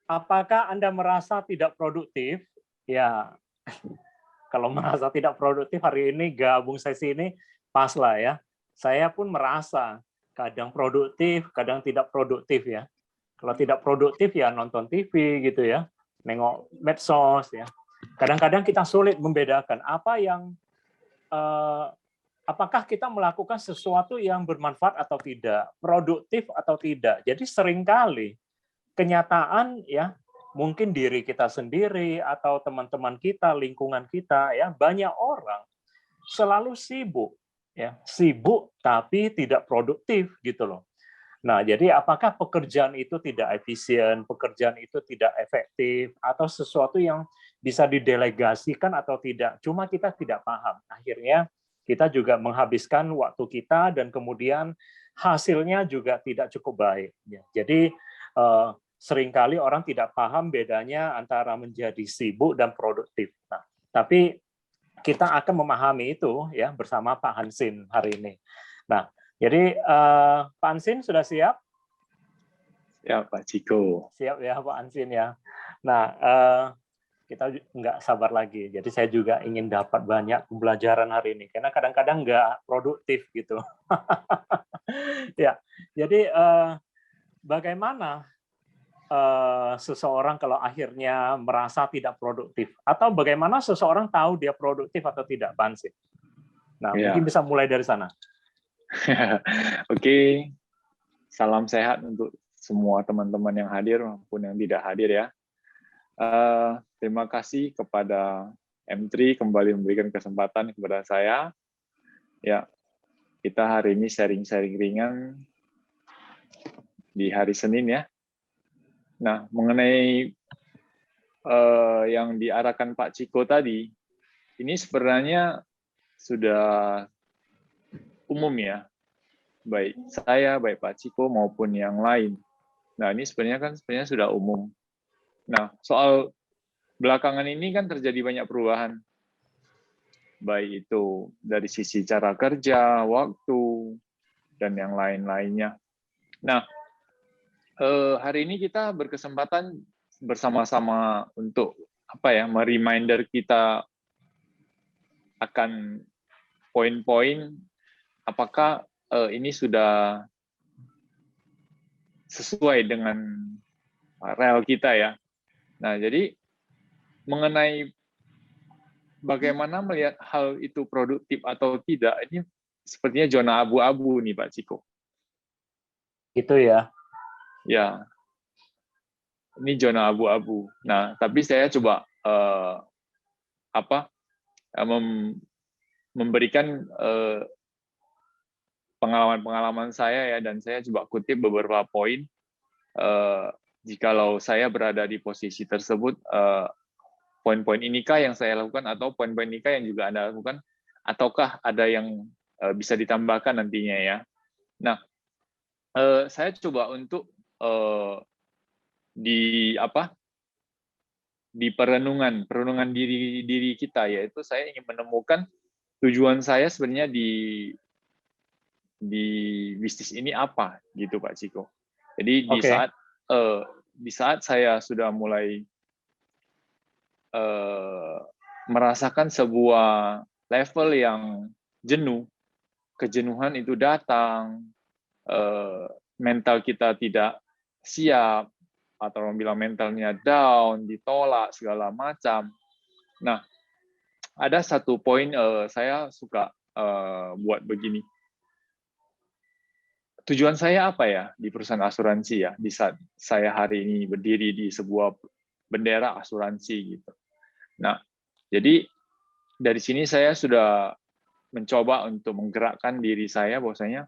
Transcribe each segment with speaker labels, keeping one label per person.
Speaker 1: apakah Anda merasa tidak produktif? Ya, kalau merasa tidak produktif hari ini gabung sesi ini pas lah ya. Saya pun merasa kadang produktif, kadang tidak produktif ya. Kalau tidak produktif ya nonton TV gitu ya, nengok medsos ya. Kadang-kadang kita sulit membedakan apa yang apakah kita melakukan sesuatu yang bermanfaat atau tidak, produktif atau tidak. Jadi seringkali kenyataan ya mungkin diri kita sendiri atau teman-teman kita, lingkungan kita ya, banyak orang selalu sibuk ya, sibuk tapi tidak produktif gitu loh. Nah, jadi apakah pekerjaan itu tidak efisien, pekerjaan itu tidak efektif atau sesuatu yang bisa didelegasikan atau tidak? Cuma kita tidak paham. Akhirnya kita juga menghabiskan waktu kita dan kemudian hasilnya juga tidak cukup baik. Ya, jadi seringkali orang tidak paham bedanya antara menjadi sibuk dan produktif. Nah, tapi kita akan memahami itu ya bersama Pak Hansin hari ini. Nah, jadi Pak Hansin sudah siap?
Speaker 2: Ya, Pak Ciko.
Speaker 1: Siap ya Pak Hansin ya. Nah, kita nggak sabar lagi. Jadi saya juga ingin dapat banyak pembelajaran hari ini karena kadang-kadang nggak produktif gitu. Ya, jadi bagaimana seseorang kalau akhirnya merasa tidak produktif? Atau bagaimana seseorang tahu dia produktif atau tidak, Pak Hansin? Nah,
Speaker 2: Ya.
Speaker 1: mungkin bisa mulai dari sana.
Speaker 2: Oke, salam sehat untuk semua teman-teman yang hadir maupun yang tidak hadir ya. Terima kasih kepada M3 kembali memberikan kesempatan kepada saya. Ya, kita hari ini sharing-sharing ringan di hari Senin ya. Nah, mengenai yang diarahkan Pak Ciko tadi, ini sebenarnya sudah umum ya, baik saya, baik Pak Ciko maupun yang lain. Nah, ini sebenarnya sudah umum. Nah, soal belakangan ini kan terjadi banyak perubahan, baik itu dari sisi cara kerja, waktu, dan yang lain-lainnya. Nah, hari ini kita berkesempatan bersama-sama untuk mereminder kita akan poin-poin apakah ini sudah sesuai dengan rel kita ya. Nah, jadi mengenai bagaimana melihat hal itu produktif atau tidak, ini sepertinya zona abu-abu nih Pak Ciko.
Speaker 1: Gitu ya.
Speaker 2: Ya, ini zona abu-abu. Nah, tapi saya coba memberikan pengalaman-pengalaman saya ya, dan saya coba kutip beberapa poin. Jikalau saya berada di posisi tersebut, poin-poin inikah yang saya lakukan atau poin-poin inikah yang juga Anda lakukan, ataukah ada yang bisa ditambahkan nantinya ya. Nah, saya coba untuk di perenungan diri kita, yaitu saya ingin menemukan tujuan saya sebenarnya di bisnis ini apa gitu Pak Ciko. Jadi di saat saya sudah mulai merasakan sebuah level yang jenuh, kejenuhan itu datang, mental kita tidak siap, atau orang bilang mentalnya down, ditolak, segala macam. Nah, ada satu poin saya suka buat begini. Tujuan saya apa ya di perusahaan asuransi ya, di saat saya hari ini berdiri di sebuah bendera asuransi gitu. Nah, jadi dari sini saya sudah mencoba untuk menggerakkan diri saya bahwasanya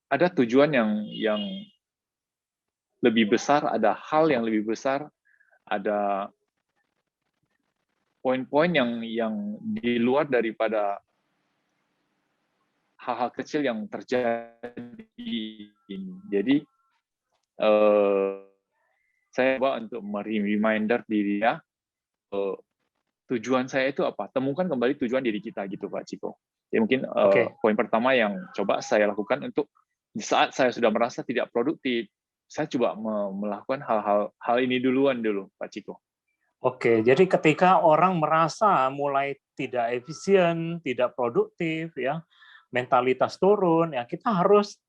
Speaker 2: ada tujuan yang lebih besar, ada hal yang lebih besar, ada poin-poin yang di luar daripada hal-hal kecil yang terjadi ini. Jadi saya coba untuk reminder diri ya, tujuan saya itu apa? Temukan kembali tujuan diri kita gitu Pak Ciko. Ya mungkin poin pertama yang coba saya lakukan untuk di saat saya sudah merasa tidak produktif, saya coba melakukan hal ini dulu, Pak Ciko.
Speaker 1: Oke, jadi ketika orang merasa mulai tidak efisien, tidak produktif, ya, mentalitas turun, ya kita harus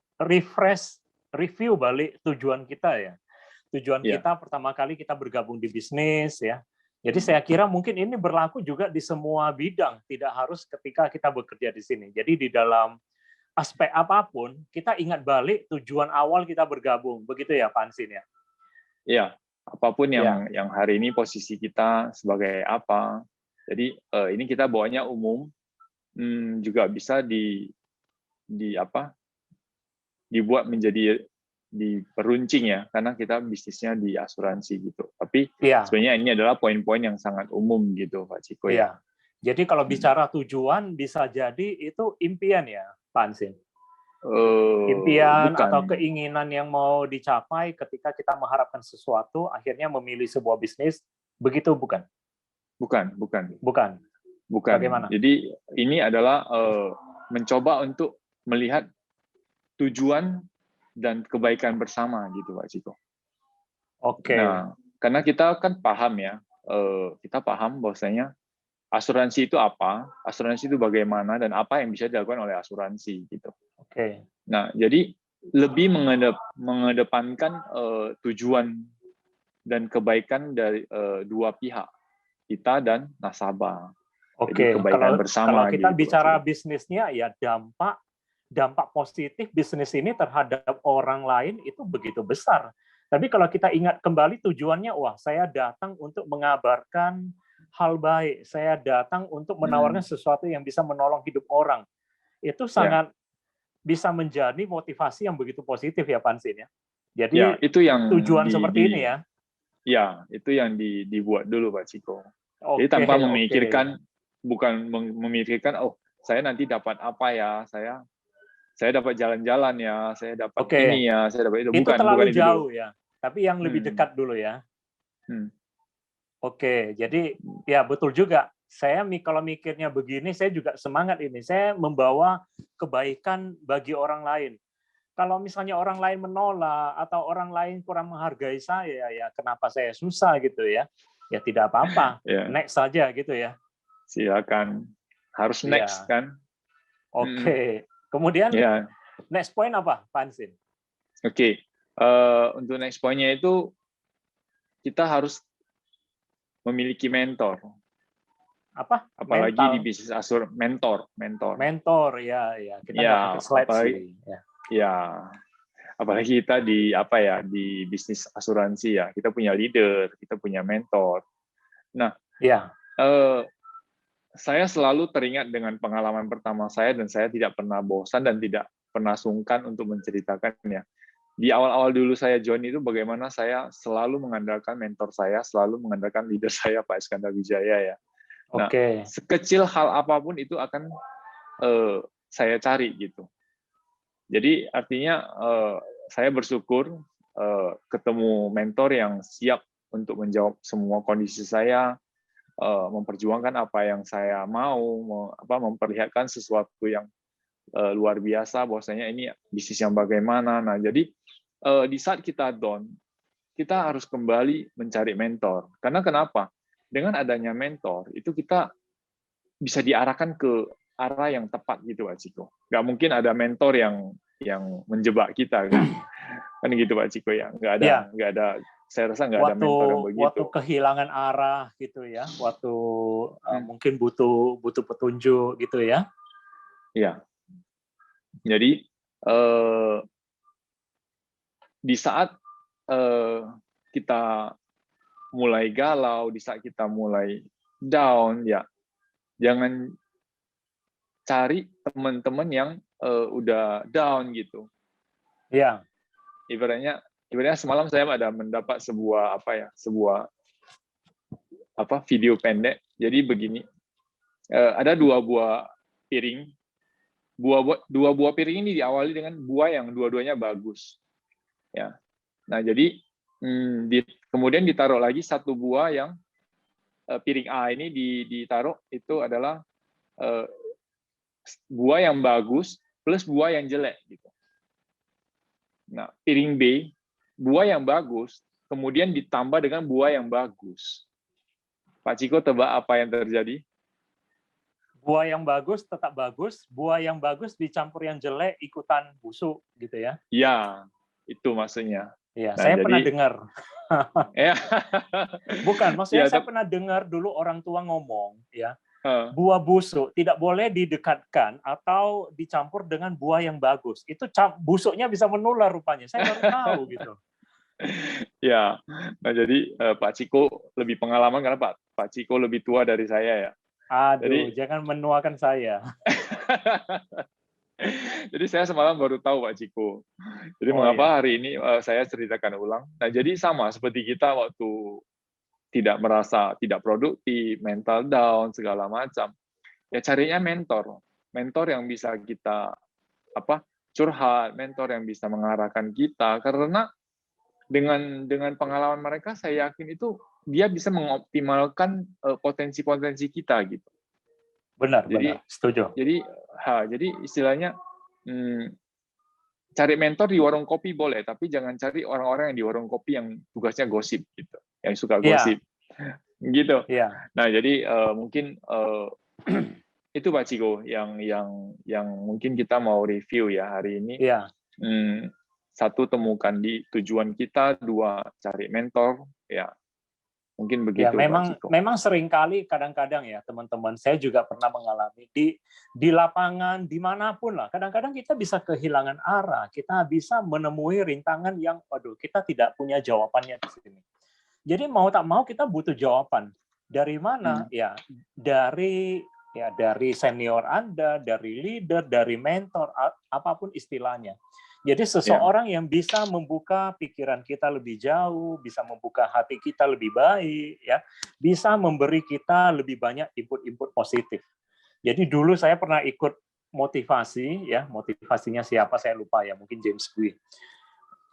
Speaker 1: review balik tujuan kita ya. Tujuan
Speaker 2: Ya,
Speaker 1: kita pertama kali kita bergabung di bisnis ya. Jadi saya kira mungkin ini berlaku juga di semua bidang, tidak harus ketika kita bekerja di sini. Jadi di dalam aspek apapun, kita ingat balik tujuan awal kita bergabung. Begitu ya, Pak Ansin ya?
Speaker 2: ya. Apapun
Speaker 1: Ya,
Speaker 2: yang hari ini posisi kita sebagai apa. Jadi ini kita bawanya umum, juga bisa dibuat menjadi diperuncing ya, karena kita bisnisnya di asuransi gitu. Tapi
Speaker 1: iya,
Speaker 2: sebenarnya ini adalah poin-poin yang sangat umum gitu, Pak Ciko ya.
Speaker 1: iya. Jadi kalau
Speaker 2: Hmm.
Speaker 1: bicara tujuan bisa jadi itu impian ya, Pak Ansin? Impian
Speaker 2: Bukan,
Speaker 1: atau keinginan yang mau dicapai ketika kita mengharapkan sesuatu, akhirnya memilih sebuah bisnis, begitu bukan?
Speaker 2: bukan.
Speaker 1: Bukan. Bagaimana?
Speaker 2: Jadi ini adalah mencoba untuk melihat tujuan dan kebaikan bersama gitu, Pak Ciko.
Speaker 1: Oke.
Speaker 2: Nah, karena kita kan paham ya, kita paham bahwasanya asuransi itu apa, asuransi itu bagaimana, dan apa yang bisa dilakukan oleh asuransi gitu.
Speaker 1: Oke.
Speaker 2: Nah, jadi lebih mengedepankan tujuan dan kebaikan dari dua pihak, kita dan nasabah. Jadi
Speaker 1: Oke,
Speaker 2: kebaikan
Speaker 1: kalau
Speaker 2: bersama
Speaker 1: kita
Speaker 2: gitu, Pak
Speaker 1: bicara
Speaker 2: Ciko.
Speaker 1: bisnisnya ya dampak positif bisnis ini terhadap orang lain itu begitu besar. Tapi kalau kita ingat kembali tujuannya, wah saya datang untuk mengabarkan hal baik, saya datang untuk menawarkan sesuatu yang bisa menolong hidup orang. Itu
Speaker 2: Ya,
Speaker 1: sangat bisa menjadi motivasi yang begitu positif ya Pansin ya.
Speaker 2: ya
Speaker 1: Jadi
Speaker 2: itu yang
Speaker 1: tujuan seperti ini ya.
Speaker 2: ya itu yang dibuat dulu, Pak Ciko. Jadi
Speaker 1: Oke,
Speaker 2: tanpa
Speaker 1: oke.
Speaker 2: memikirkan, bukan memikirkan, oh saya nanti dapat apa ya, saya dapat jalan-jalan ya, saya dapat
Speaker 1: Oke,
Speaker 2: ini ya, saya dapat itu.
Speaker 1: itu
Speaker 2: Bukan
Speaker 1: terlalu
Speaker 2: itu dulu.
Speaker 1: jauh ya. Tapi yang lebih
Speaker 2: Hmm.
Speaker 1: dekat dulu ya.
Speaker 2: Hmm.
Speaker 1: Oke, jadi ya betul juga. Saya kalau mikirnya begini, saya juga semangat ini. Saya membawa kebaikan bagi orang lain. Kalau misalnya orang lain menolak atau orang lain kurang menghargai saya, ya kenapa saya susah gitu ya? Ya tidak apa-apa,
Speaker 2: Ya,
Speaker 1: next saja gitu ya.
Speaker 2: silakan. Harus next
Speaker 1: Ya,
Speaker 2: kan?
Speaker 1: oke. Kemudian
Speaker 2: Ya,
Speaker 1: next point apa, Pansin?
Speaker 2: oke. Untuk next point-nya itu kita harus memiliki mentor.
Speaker 1: Apa?
Speaker 2: Apalagi di
Speaker 1: Mental.
Speaker 2: bisnis mentor.
Speaker 1: Mentor, ya, ya. Kita nggak pakai
Speaker 2: Ya,
Speaker 1: slide sih. Ya.
Speaker 2: ya, apalagi kita di bisnis asuransi ya, kita punya leader, kita punya mentor. Nah,
Speaker 1: Ya.
Speaker 2: saya selalu teringat dengan pengalaman pertama saya, dan saya tidak pernah bosan dan tidak pernah sungkan untuk menceritakannya. Di awal-awal dulu saya join itu bagaimana saya selalu mengandalkan mentor saya, selalu mengandalkan leader saya, Pak Iskandar Wijaya ya. Nah,
Speaker 1: Oke.
Speaker 2: sekecil hal apapun itu akan saya cari gitu. Jadi artinya saya bersyukur ketemu mentor yang siap untuk menjawab semua kondisi saya, memperjuangkan apa yang saya mau, memperlihatkan sesuatu yang luar biasa, bahwasanya ini bisnis yang bagaimana. Nah, jadi di saat kita down, kita harus kembali mencari mentor. Karena kenapa? Dengan adanya mentor, itu kita bisa diarahkan ke arah yang tepat gitu, Pak Ciko. Nggak mungkin ada mentor yang menjebak kita kan. Kan gitu, Pak Ciko ya.
Speaker 1: Ya.
Speaker 2: Nggak ada. Saya rasa nggak ada mentor yang
Speaker 1: Waktu
Speaker 2: begitu.
Speaker 1: kehilangan arah gitu ya, waktu mungkin butuh petunjuk gitu ya.
Speaker 2: Iya. Jadi di saat kita mulai galau, di saat kita mulai down, ya jangan cari teman-teman yang udah down gitu.
Speaker 1: Iya.
Speaker 2: Ibaratnya semalam saya ada mendapat sebuah video pendek. Jadi begini, ada dua buah piring. Dua buah piring ini diawali dengan buah yang dua-duanya bagus. Ya. Nah, jadi kemudian ditaruh lagi satu buah yang piring A ini ditaruh itu adalah buah yang bagus plus buah yang jelek gitu. Nah, piring B buah yang bagus, kemudian ditambah dengan buah yang bagus. Pak Ciko, tebak apa yang terjadi?
Speaker 1: Buah yang bagus tetap bagus, buah yang bagus dicampur yang jelek ikutan busuk gitu ya.
Speaker 2: Ya, itu maksudnya.
Speaker 1: Iya,
Speaker 2: Nah,
Speaker 1: saya pernah
Speaker 2: jadi
Speaker 1: dengar.
Speaker 2: ya,
Speaker 1: Bukan, maksudnya
Speaker 2: ya,
Speaker 1: saya pernah dengar dulu orang tua ngomong, ya,
Speaker 2: uh,
Speaker 1: buah busuk tidak boleh didekatkan atau dicampur dengan buah yang bagus. Itu busuknya bisa menular rupanya. Saya baru tahu gitu.
Speaker 2: ya. Nah, jadi Pak Ciko lebih pengalaman karena Pak Ciko lebih tua dari saya ya.
Speaker 1: Aduh,
Speaker 2: Jadi
Speaker 1: jangan menuakan saya.
Speaker 2: jadi saya semalam baru tahu Pak Ciko. Jadi
Speaker 1: Oh ya,
Speaker 2: mengapa hari ini saya ceritakan ulang. Nah, jadi sama seperti kita waktu tidak merasa tidak produktif, mental down, segala macam. Ya carinya mentor. Mentor yang bisa kita curhat, mentor yang bisa mengarahkan kita, karena dengan pengalaman mereka saya yakin itu dia bisa mengoptimalkan potensi-potensi kita gitu.
Speaker 1: benar,
Speaker 2: Jadi
Speaker 1: benar, setuju.
Speaker 2: jadi istilahnya cari mentor di warung kopi boleh, tapi jangan cari orang-orang yang di warung kopi yang tugasnya gosip gitu, yang suka
Speaker 1: Iya,
Speaker 2: gosip gitu.
Speaker 1: iya,
Speaker 2: Nah, jadi mungkin itu Pak Ciko yang mungkin kita mau review ya hari ini.
Speaker 1: iya.
Speaker 2: Satu, temukan di tujuan kita, dua, cari mentor, ya mungkin
Speaker 1: Ya,
Speaker 2: begitu Pak Ciko.
Speaker 1: memang seringkali kadang-kadang ya teman-teman, saya juga pernah mengalami di lapangan dimanapun lah. Kadang-kadang kita bisa kehilangan arah, kita bisa menemui rintangan yang, waduh, kita tidak punya jawabannya di sini. Jadi mau tak mau kita butuh jawaban. Dari mana? Ya, dari senior Anda, dari leader, dari mentor, apapun istilahnya. Jadi seseorang yang bisa membuka pikiran kita lebih jauh, bisa membuka hati kita lebih baik, ya, bisa memberi kita lebih banyak input-input positif. Jadi dulu saya pernah ikut motivasi, ya, motivasinya siapa saya lupa ya, mungkin James Clear.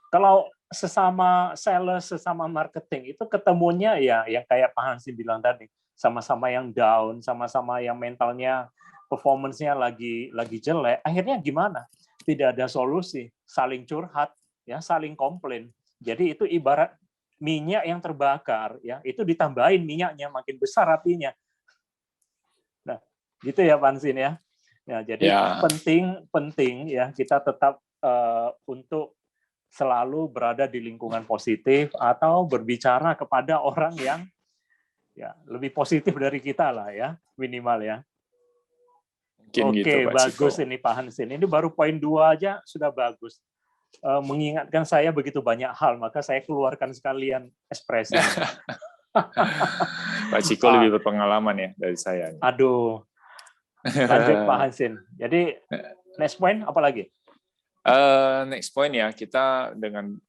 Speaker 1: Kalau sesama sales, sesama marketing itu ketemunya ya yang kayak Pak Hansi bilang tadi, sama-sama yang down, sama-sama yang mentalnya performance-nya lagi jelek, akhirnya gimana? Tidak ada solusi, saling curhat, ya, saling komplain. Jadi itu ibarat minyak yang terbakar, ya, itu ditambahin minyaknya makin besar apinya. Nah, gitu ya Pak Hansin ya. Ya, jadi penting ya kita tetap untuk selalu berada di lingkungan positif atau berbicara kepada orang yang ya lebih positif dari kita lah ya, minimal ya.
Speaker 2: Mungkin
Speaker 1: Oke,
Speaker 2: gitu, Pak
Speaker 1: bagus
Speaker 2: Ciko.
Speaker 1: ini Pak Hansin. Ini baru poin 2 aja sudah bagus. Mengingatkan saya begitu banyak hal, maka saya keluarkan sekalian ekspresi.
Speaker 2: Pak Ciko lebih berpengalaman ya dari saya.
Speaker 1: Aduh. Lanjut Pak Hansin. Jadi next point apa lagi?
Speaker 2: Next point ya, kita dengan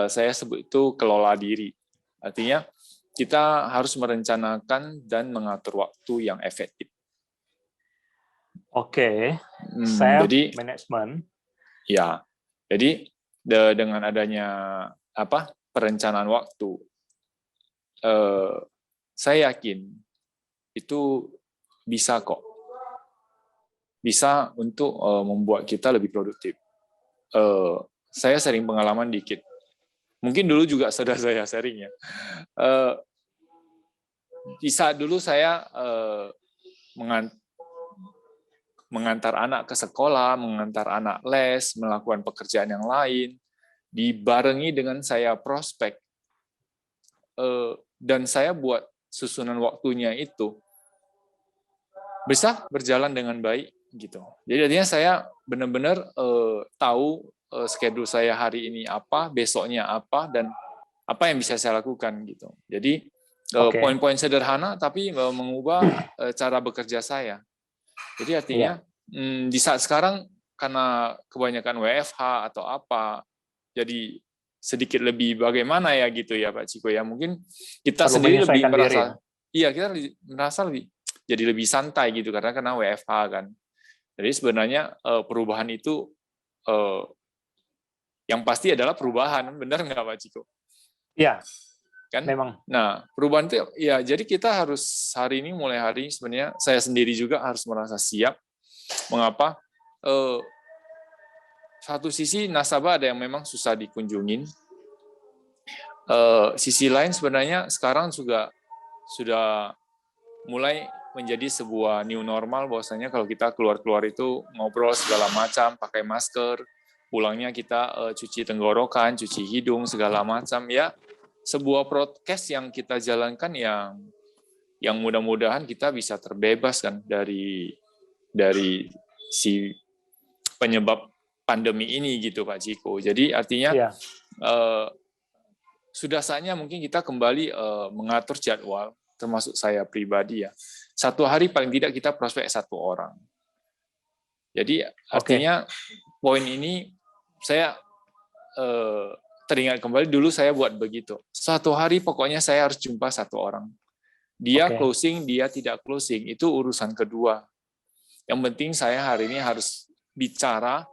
Speaker 2: saya sebut itu kelola diri. Artinya kita harus merencanakan dan mengatur waktu yang efektif.
Speaker 1: Oke, self
Speaker 2: Jadi
Speaker 1: management.
Speaker 2: Ya, jadi dengan adanya perencanaan waktu, saya yakin itu bisa kok, bisa untuk membuat kita lebih produktif. Saya sering pengalaman dikit, mungkin dulu juga sudah saya sharing ya. Di saat dulu saya mengantar anak ke sekolah, mengantar anak les, melakukan pekerjaan yang lain, dibarengi dengan saya prospek, dan saya buat susunan waktunya itu bisa berjalan dengan baik gitu. Jadi artinya saya benar-benar tahu schedule saya hari ini apa, besoknya apa, dan apa yang bisa saya lakukan gitu. Jadi poin-poin sederhana tapi mengubah cara bekerja saya. Jadi artinya di saat sekarang karena kebanyakan WFH atau apa, jadi sedikit lebih bagaimana ya gitu ya Pak Ciko ya. Mungkin kita sendiri lebih merasa, kita merasa jadi lebih santai gitu karena WFH kan. Jadi sebenarnya perubahan itu yang pasti adalah perubahan, benar nggak Pak Ciko?
Speaker 1: Iya.
Speaker 2: Kan?
Speaker 1: Memang.
Speaker 2: Nah, perubahan itu ya jadi kita harus mulai hari ini sebenarnya saya sendiri juga harus merasa siap. Mengapa? satu sisi nasabah ada yang memang susah dikunjungin. Sisi lain sebenarnya sekarang juga sudah mulai menjadi sebuah new normal, bahwasanya kalau kita keluar-keluar itu ngobrol segala macam, pakai masker, pulangnya kita cuci tenggorokan, cuci hidung, segala macam. Ya, sebuah prokes yang kita jalankan yang mudah-mudahan kita bisa terbebas kan dari si penyebab pandemi ini gitu Pak Ciko. Jadi artinya
Speaker 1: Ya,
Speaker 2: sudah saatnya mungkin kita kembali mengatur jadwal, termasuk saya pribadi ya. Satu hari paling tidak kita prospek 1 orang. Jadi artinya poin ini saya teringat kembali, dulu saya buat begitu. Satu hari pokoknya saya harus jumpa 1 orang. Dia closing, dia tidak closing, itu urusan kedua. Yang penting saya hari ini harus bicara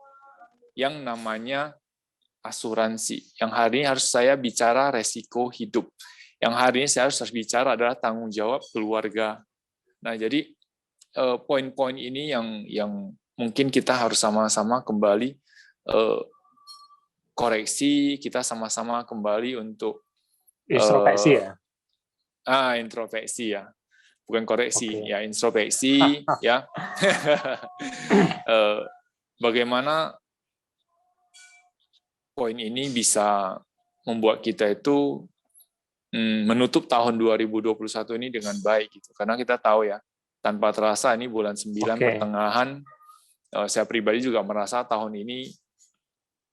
Speaker 2: yang namanya asuransi. Yang hari ini harus saya bicara resiko hidup. Yang hari ini saya harus bicara adalah tanggung jawab keluarga. Nah, jadi poin-poin ini yang mungkin kita harus sama-sama kembali koreksi, kita sama-sama kembali untuk
Speaker 1: introspeksi ya.
Speaker 2: Introspeksi ya. Bukan koreksi, ya introspeksi ya. Bagaimana poin ini bisa membuat kita itu menutup tahun 2021 ini dengan baik gitu. Karena kita tahu ya, tanpa terasa ini bulan 9 pertengahan, saya pribadi juga merasa tahun ini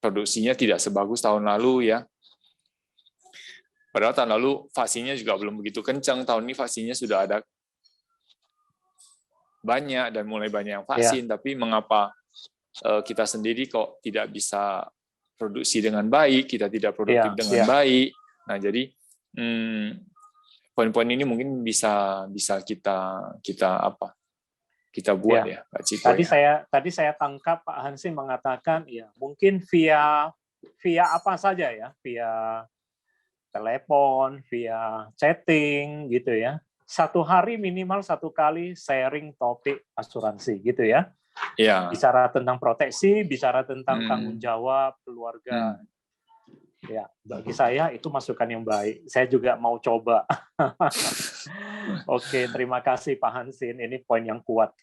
Speaker 2: produksinya tidak sebagus tahun lalu ya. Padahal tahun lalu vaksinnya juga belum begitu kencang, tahun ini vaksinnya sudah ada banyak dan mulai banyak yang vaksin, tapi mengapa kita sendiri kok tidak bisa produksi dengan baik, kita tidak produktif dengan baik. Nah, jadi poin-poin ini mungkin bisa kita buat ya Pak Ciko.
Speaker 1: Tadi saya tangkap Pak Hansi mengatakan ya mungkin via apa saja ya, via telepon, via chatting gitu ya. 1 hari minimal 1 kali sharing topik asuransi gitu ya.
Speaker 2: Ya.
Speaker 1: Bicara tentang proteksi, bicara tentang tanggung jawab keluarga. Ya, bagi saya itu masukan yang baik. Saya juga mau coba. Oke, terima kasih Pak Hansin. Ini poin yang kuat.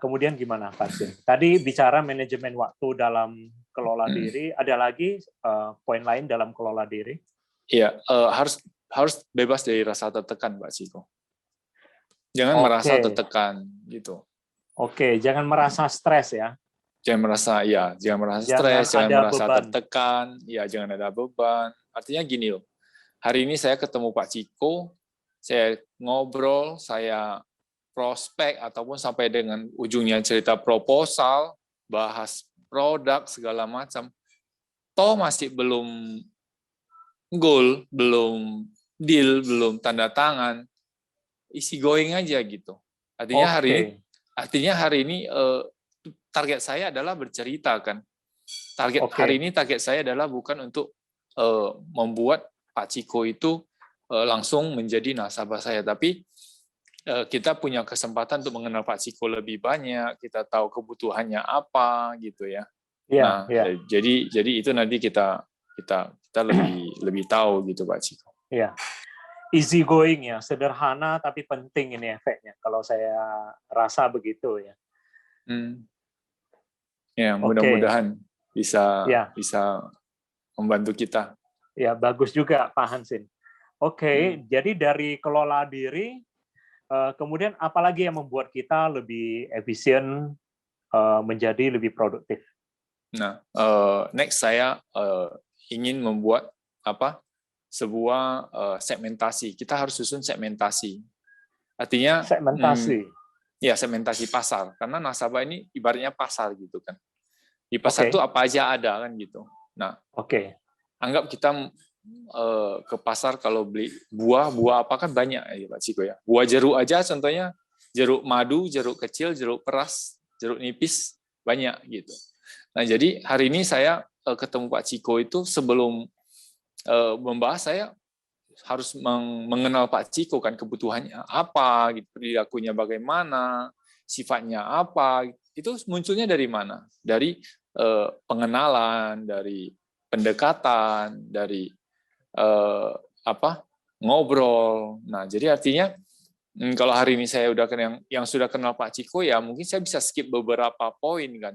Speaker 1: Kemudian gimana Pak Hansin? Tadi bicara manajemen waktu dalam kelola diri. Ada lagi poin lain dalam kelola diri?
Speaker 2: Iya, harus bebas dari rasa tertekan, Pak Ciko. Jangan merasa tertekan gitu.
Speaker 1: Oke, jangan merasa stres ya.
Speaker 2: Jangan merasa stres, jangan merasa tertekan, ya jangan ada beban. Artinya gini loh. Hari ini saya ketemu Pak Ciko, saya ngobrol, saya prospek ataupun sampai dengan ujungnya cerita proposal, bahas produk segala macam. Toh masih belum goal, belum deal, belum tanda tangan. Easy going aja gitu. Artinya hari ini target saya adalah bercerita kan. Hari ini target saya adalah bukan untuk membuat Pak Ciko itu langsung menjadi nasabah saya, tapi kita punya kesempatan untuk mengenal Pak Ciko lebih banyak, kita tahu kebutuhannya apa gitu ya. Jadi itu nanti kita lebih tahu gitu Pak Ciko.
Speaker 1: Iya. Easy going ya, sederhana tapi penting ini efeknya. Kalau saya rasa begitu ya.
Speaker 2: Ya, mudah-mudahan bisa membantu kita.
Speaker 1: Ya, bagus juga Pak Hansin. Jadi dari kelola diri, kemudian apalagi yang membuat kita lebih efisien, menjadi lebih produktif?
Speaker 2: Nah, next saya ingin membuat sebuah segmentasi. Kita harus susun segmentasi. Artinya
Speaker 1: segmentasi.
Speaker 2: Segmentasi pasar. Karena nasabah ini ibaratnya pasar gitu kan. Di pasar itu apa aja ada kan gitu. Nah, anggap kita ke pasar kalau beli buah apa kan banyak ya Pak Ciko ya. Buah jeruk aja contohnya, jeruk madu, jeruk kecil, jeruk peras, jeruk nipis banyak gitu. Nah, jadi hari ini saya ketemu Pak Ciko itu sebelum membahas, saya harus mengenal Pak Ciko kan, kebutuhannya apa, gitu, perilakunya bagaimana, sifatnya apa, itu munculnya dari mana? Dari pengenalan, dari pendekatan, dari ngobrol. Nah, jadi artinya kalau hari ini saya udah yang sudah kenal Pak Ciko, ya mungkin saya bisa skip beberapa poin kan.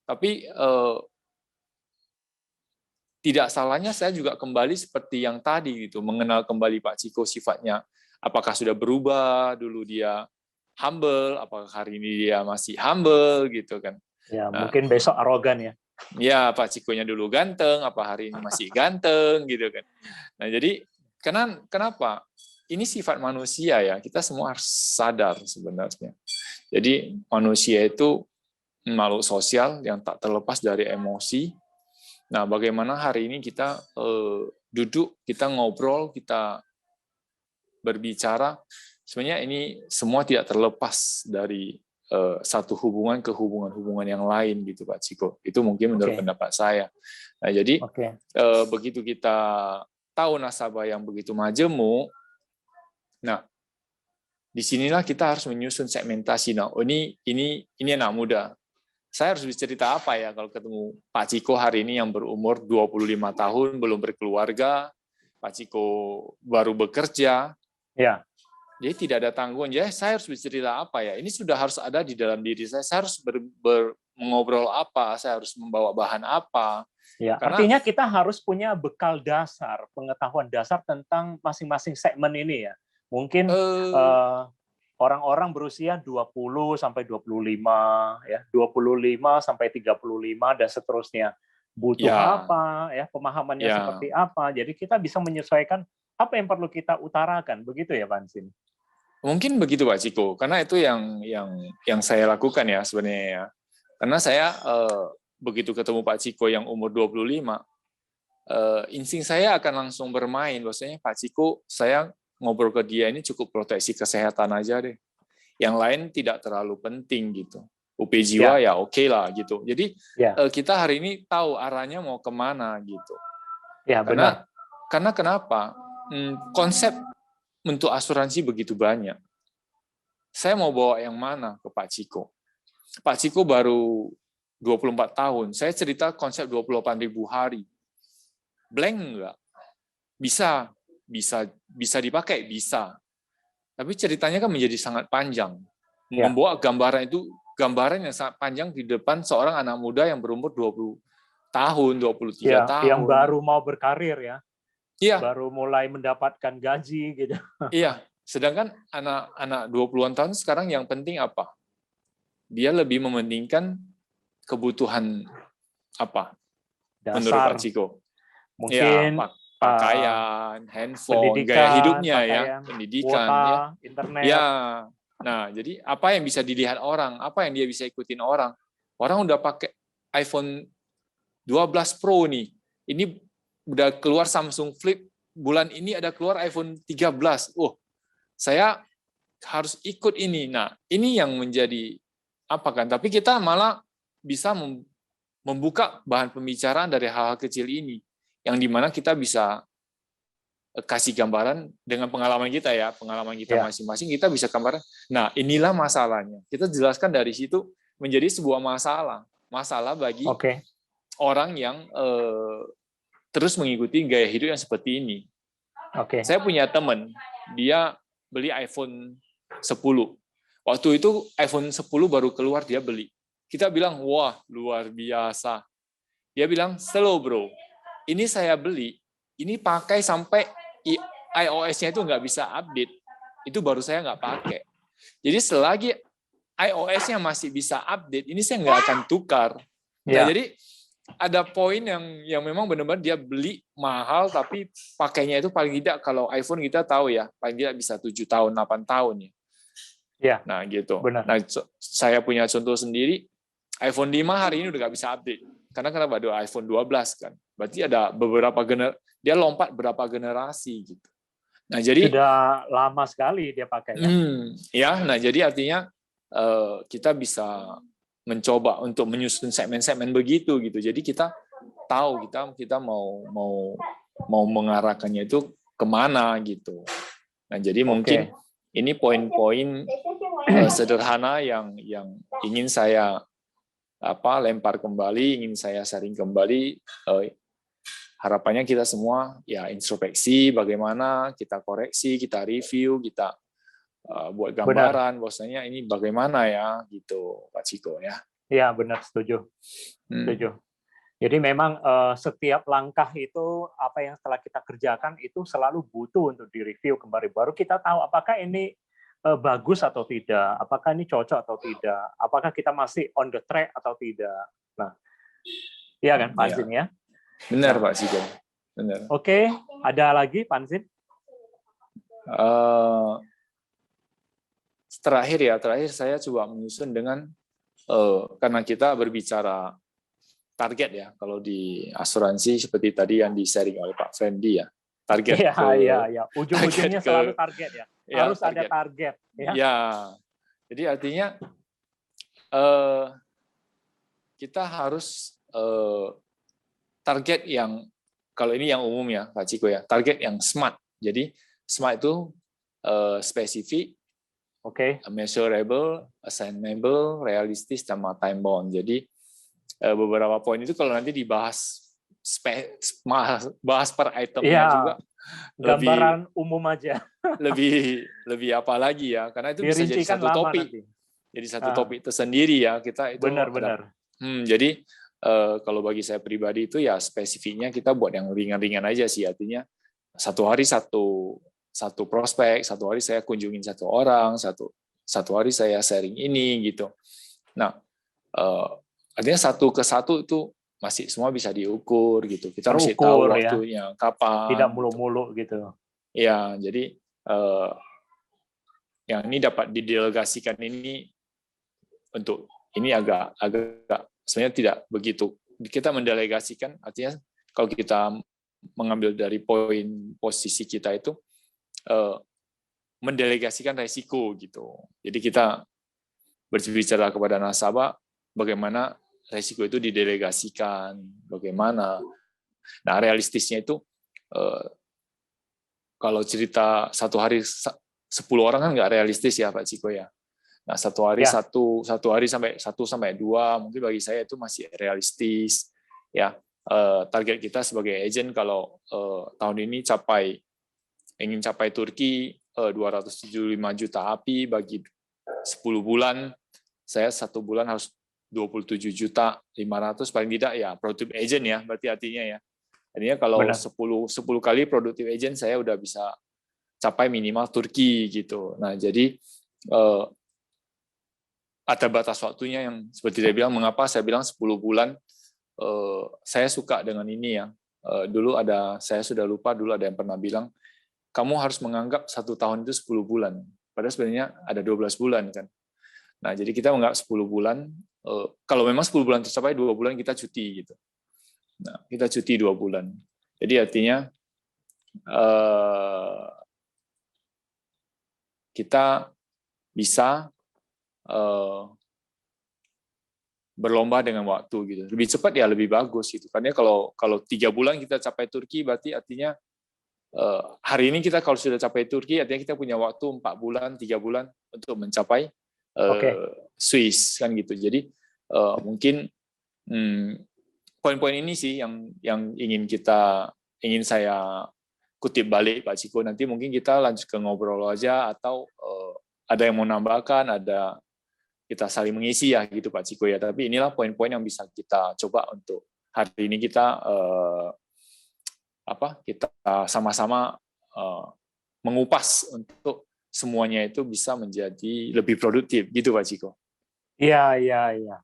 Speaker 2: Tapi tidak salahnya saya juga kembali seperti yang tadi gitu, mengenal kembali Pak Ciko sifatnya. Apakah sudah berubah, dulu dia humble, apakah hari ini dia masih humble gitu kan.
Speaker 1: Ya,
Speaker 2: Nah,
Speaker 1: mungkin besok arogan ya.
Speaker 2: ya Pak Cikonya dulu ganteng, apa hari ini masih ganteng gitu kan. Nah, jadi kenapa? Ini sifat manusia ya, kita semua harus sadar sebenarnya. Jadi manusia itu makhluk sosial yang tak terlepas dari emosi. Nah, bagaimana hari ini kita duduk, kita ngobrol, kita berbicara, sebenarnya ini semua tidak terlepas dari satu hubungan ke hubungan-hubungan yang lain gitu Pak Ciko. Itu mungkin menurut pendapat saya. Nah, jadi begitu kita tahu nasabah yang begitu majemuk, nah disinilah kita harus menyusun segmentasi. Nah, ini anak muda. Saya harus bercerita apa ya kalau ketemu Pak Ciko hari ini yang berumur 25 tahun, belum berkeluarga, Pak Ciko baru bekerja.
Speaker 1: Ya.
Speaker 2: Jadi tidak ada tanggungan. Jadi saya harus bercerita apa ya? Ini sudah harus ada di dalam diri saya. Saya harus mengobrol apa? Saya harus membawa bahan apa?
Speaker 1: Ya, artinya kita harus punya bekal dasar, pengetahuan dasar tentang masing-masing segmen ini ya. Mungkin orang-orang berusia 20 sampai 25 ya, 25 sampai 35 dan seterusnya. Butuh apa ya, pemahamannya seperti apa. Jadi kita bisa menyesuaikan apa yang perlu kita utarakan, begitu ya Pak Ansin?
Speaker 2: Mungkin begitu Pak Ciko, karena itu yang saya lakukan ya sebenarnya ya. Karena saya begitu ketemu Pak Ciko yang umur 25, insting saya akan langsung bermain. Bahwasanya Pak Ciko, saya ngobrol ke dia ini cukup proteksi kesehatan aja deh. Yang lain tidak terlalu penting gitu. UP jiwa ya oke lah gitu. Jadi kita hari ini tahu arahnya mau kemana gitu.
Speaker 1: Ya, benar.
Speaker 2: Karena kenapa? Konsep untuk asuransi begitu banyak. Saya mau bawa yang mana ke Pak Ciko? Pak Ciko baru 24 tahun. Saya cerita konsep 28.000 hari. Blank enggak? Bisa dipakai? Bisa. Tapi ceritanya kan menjadi sangat panjang. Membawa gambaran yang sangat panjang di depan seorang anak muda yang berumur 20 tahun, 23 tahun.
Speaker 1: Yang baru mau berkarir ya.
Speaker 2: Iya.
Speaker 1: Baru mulai mendapatkan gaji gitu.
Speaker 2: Iya. Sedangkan anak 20-an tahun sekarang yang penting apa? Dia lebih mementingkan kebutuhan apa?
Speaker 1: Dasar.
Speaker 2: Menurut Pak Ciko.
Speaker 1: Mungkin
Speaker 2: ya, pakaian, handphone, gaya hidupnya ya, pendidikan,
Speaker 1: kuota,
Speaker 2: ya,
Speaker 1: internet.
Speaker 2: ya. Nah, jadi apa yang bisa dilihat orang, apa yang dia bisa ikutin orang. Orang udah pakai iPhone 12 Pro nih. Ini udah keluar Samsung Flip, bulan ini ada keluar iPhone 13. Saya harus ikut ini. Nah, ini yang menjadi apa kan? Tapi kita malah bisa membuka bahan pembicaraan dari hal-hal kecil ini. Yang dimana kita bisa kasih gambaran dengan pengalaman kita ya, pengalaman kita masing-masing, kita bisa gambaran. Nah, inilah masalahnya. Kita jelaskan dari situ menjadi sebuah masalah bagi orang yang terus mengikuti gaya hidup yang seperti ini. Saya punya teman, dia beli iPhone 10. Waktu itu iPhone 10 baru keluar, dia beli. Kita bilang, wah luar biasa. Dia bilang, slow bro. Ini saya beli, ini pakai sampai iOS-nya itu nggak bisa update. Itu baru saya nggak pakai. Jadi selagi iOS-nya masih bisa update, ini saya nggak akan tukar. Nah, jadi ada poin yang memang benar-benar dia beli mahal, tapi pakainya itu paling tidak, kalau iPhone kita tahu ya, paling tidak bisa 7 tahun, 8 tahun ya. Nah gitu.
Speaker 1: Benar.
Speaker 2: Nah, saya punya contoh sendiri, iPhone 5 hari ini udah nggak bisa update. Karena kenapa? Ada iPhone 12 kan. Berarti ada beberapa dia lompat berapa generasi gitu. Nah, jadi
Speaker 1: sudah lama sekali dia pakai
Speaker 2: ya. Nah, jadi artinya kita bisa mencoba untuk menyusun segmen-segmen begitu gitu. Jadi kita tahu kita mau mengarahkannya itu kemana gitu. Nah, jadi mungkin ini poin-poin sederhana yang ingin saya lempar kembali, ingin saya sharing kembali. Harapannya kita semua ya introspeksi, bagaimana kita koreksi, kita review, kita buat
Speaker 1: Benar.
Speaker 2: gambaran bahwasanya ini bagaimana ya gitu, Pak Ciko ya.
Speaker 1: Ya, benar, setuju. Setuju. Jadi memang setiap langkah itu apa yang setelah kita kerjakan itu selalu butuh untuk direview kembali. Baru kita tahu apakah ini bagus atau tidak, apakah ini cocok atau tidak, apakah kita masih on the track atau tidak. Nah, iya kan, Pak Anzin ya?
Speaker 2: Benar,
Speaker 1: Nah,
Speaker 2: Pak Ciko. Benar.
Speaker 1: Oke, ada lagi, Pak Anzin?
Speaker 2: Terakhir saya coba menyusun dengan karena kita berbicara target ya, kalau di asuransi seperti tadi yang di-sharing oleh Pak Fendi ya, target
Speaker 1: Iya. Ujung-ujungnya selalu target ya. Harus ada target.
Speaker 2: Ya. Jadi artinya kita harus target yang, kalau ini yang umum ya, Pak Ciko ya, target yang SMART. Jadi SMART itu spesifik, measurable, assignable, realistis, sama time bound. Jadi beberapa poin itu kalau nanti dibahas bahas per itemnya juga
Speaker 1: gambaran umum aja.
Speaker 2: lebih apa lagi ya, karena itu bisa jadi satu topik nanti. Jadi satu topik tersendiri ya kita itu.
Speaker 1: Benar.
Speaker 2: Jadi kalau bagi saya pribadi itu ya spesifiknya kita buat yang ringan-ringan aja sih, artinya satu hari satu prospek, satu hari saya kunjungin satu orang, satu hari saya sharing ini gitu. Nah, artinya satu ke satu itu masih semua bisa diukur gitu. Kita mesti tahu waktunya kapan.
Speaker 1: Tidak mulu-mulu gitu.
Speaker 2: Ya, jadi yang ini dapat didelegasikan ini untuk ini agak sebenarnya tidak begitu. Kita mendelegasikan artinya kalau kita mengambil dari poin posisi kita itu mendelegasikan resiko gitu. Jadi kita berbicara kepada nasabah bagaimana resiko itu didelegasikan, bagaimana. Nah, realistisnya itu kalau cerita satu hari 10 orang kan nggak realistis ya Pak Ciko ya. Nah, satu hari sampai 1 sampai 2 mungkin bagi saya itu masih realistis ya. Target kita sebagai agent kalau tahun ini ingin capai Turki 275 juta API bagi 10 bulan, saya 1 bulan harus 27 juta 500 paling tidak ya produktif agent ya, berarti artinya ya. Artinya kalau 10 kali produktif agent saya udah bisa capai minimal Turki gitu. Nah, jadi ada batas waktunya yang seperti dia bilang, mengapa saya bilang 10 bulan. Saya suka dengan ini ya. Dulu saya sudah lupa, dulu ada yang pernah bilang kamu harus menganggap 1 tahun itu 10 bulan. Padahal sebenarnya ada 12 bulan kan. Nah, jadi kita menganggap 10 bulan, kalau memang 10 bulan tercapai, 2 bulan kita cuti gitu. Nah, kita cuti 2 bulan. Jadi artinya kita bisa berlomba dengan waktu gitu. Lebih cepat ya lebih bagus gitu. Karena kalau 3 bulan kita capai Turki, berarti artinya hari ini kita kalau sudah capai Turki, artinya kita punya waktu 4 bulan, 3 bulan untuk mencapai Swiss kan gitu. Jadi mungkin poin-poin ini sih yang ingin saya kutip balik Pak Ciko. Nanti mungkin kita lanjut ke ngobrol aja atau ada yang mau nambahkan, kita saling mengisi ya gitu Pak Ciko ya. Tapi inilah poin-poin yang bisa kita coba untuk hari ini kita sama-sama mengupas untuk semuanya itu bisa menjadi lebih produktif gitu Pak Ciko.
Speaker 1: Iya.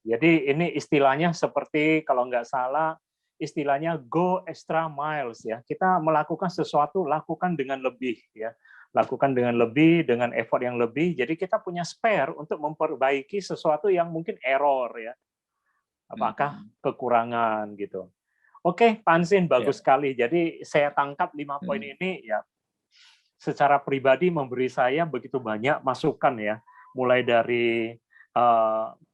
Speaker 1: Jadi ini istilahnya seperti kalau nggak salah istilahnya go extra miles ya. Kita melakukan sesuatu lakukan dengan lebih ya. Lakukan dengan lebih, dengan effort yang lebih. Jadi kita punya spare untuk memperbaiki sesuatu yang mungkin error ya. Apakah kekurangan gitu. Oke, Pak Anzin, bagus sekali. Jadi saya tangkap 5 poin ini ya. Secara pribadi memberi saya begitu banyak masukan ya. Mulai dari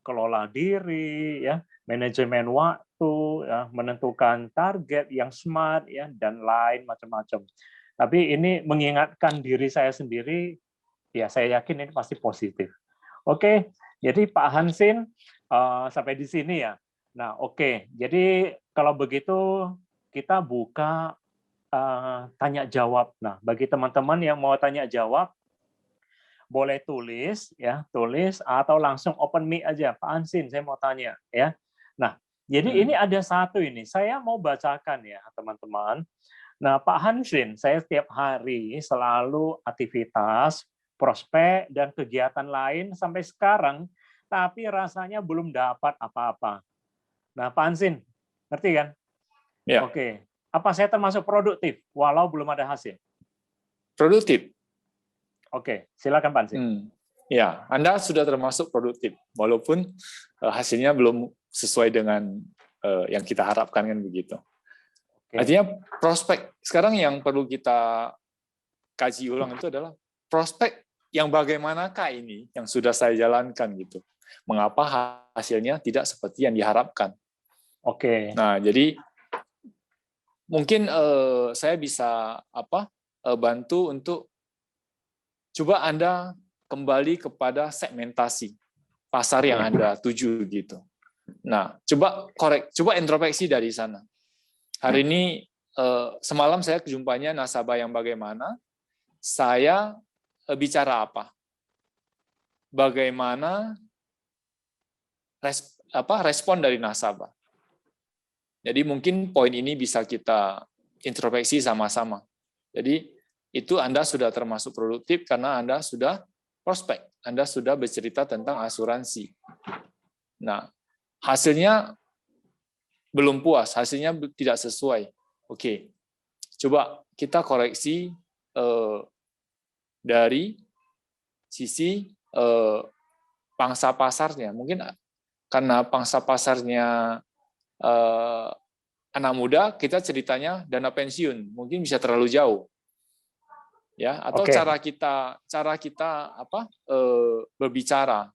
Speaker 1: kelola diri, ya, manajemen waktu, ya, menentukan target yang smart, ya, dan lain macam-macam. Tapi ini mengingatkan diri saya sendiri, ya saya yakin ini pasti positif. Oke, Jadi Pak Hansin sampai di sini ya. Nah, oke. Jadi kalau begitu kita buka tanya jawab. Nah, bagi teman-teman yang mau tanya jawab, boleh tulis ya, tulis atau langsung open mic aja. Pak Hansin, saya mau tanya ya. Nah, jadi ini ada satu ini. Saya mau bacakan ya, teman-teman. Nah, Pak Hansin, saya setiap hari selalu aktivitas, prospek, dan kegiatan lain sampai sekarang, tapi rasanya belum dapat apa-apa. Nah, Pak Hansin, ngerti kan?
Speaker 2: Ya,
Speaker 1: Oke. Apa saya termasuk produktif walau belum ada hasil?
Speaker 2: produktif.
Speaker 1: Oke, silakan Pak Hansin.
Speaker 2: Ya, Anda sudah termasuk produktif, walaupun hasilnya belum sesuai dengan yang kita harapkan kan begitu.
Speaker 1: Oke.
Speaker 2: Artinya prospek sekarang yang perlu kita kaji ulang itu adalah prospek yang bagaimanakah ini yang sudah saya jalankan gitu. Mengapa hasilnya tidak seperti yang diharapkan?
Speaker 1: Oke.
Speaker 2: Nah, jadi mungkin saya bisa bantu untuk coba Anda kembali kepada segmentasi pasar yang Anda tuju gitu. Nah, coba introspeksi dari sana. Hari ini semalam saya kejumpanya nasabah yang bagaimana, saya bicara apa? Bagaimana respon dari nasabah. Jadi mungkin poin ini bisa kita introspeksi sama-sama. Jadi itu Anda sudah termasuk produktif karena Anda sudah prospek, Anda sudah bercerita tentang asuransi. Nah, hasilnya belum puas, hasilnya tidak sesuai. Oke, coba kita koreksi dari sisi pangsa pasarnya. Mungkin karena pangsa pasarnya anak muda, kita ceritanya dana pensiun, mungkin bisa terlalu jauh. Ya, atau cara kita berbicara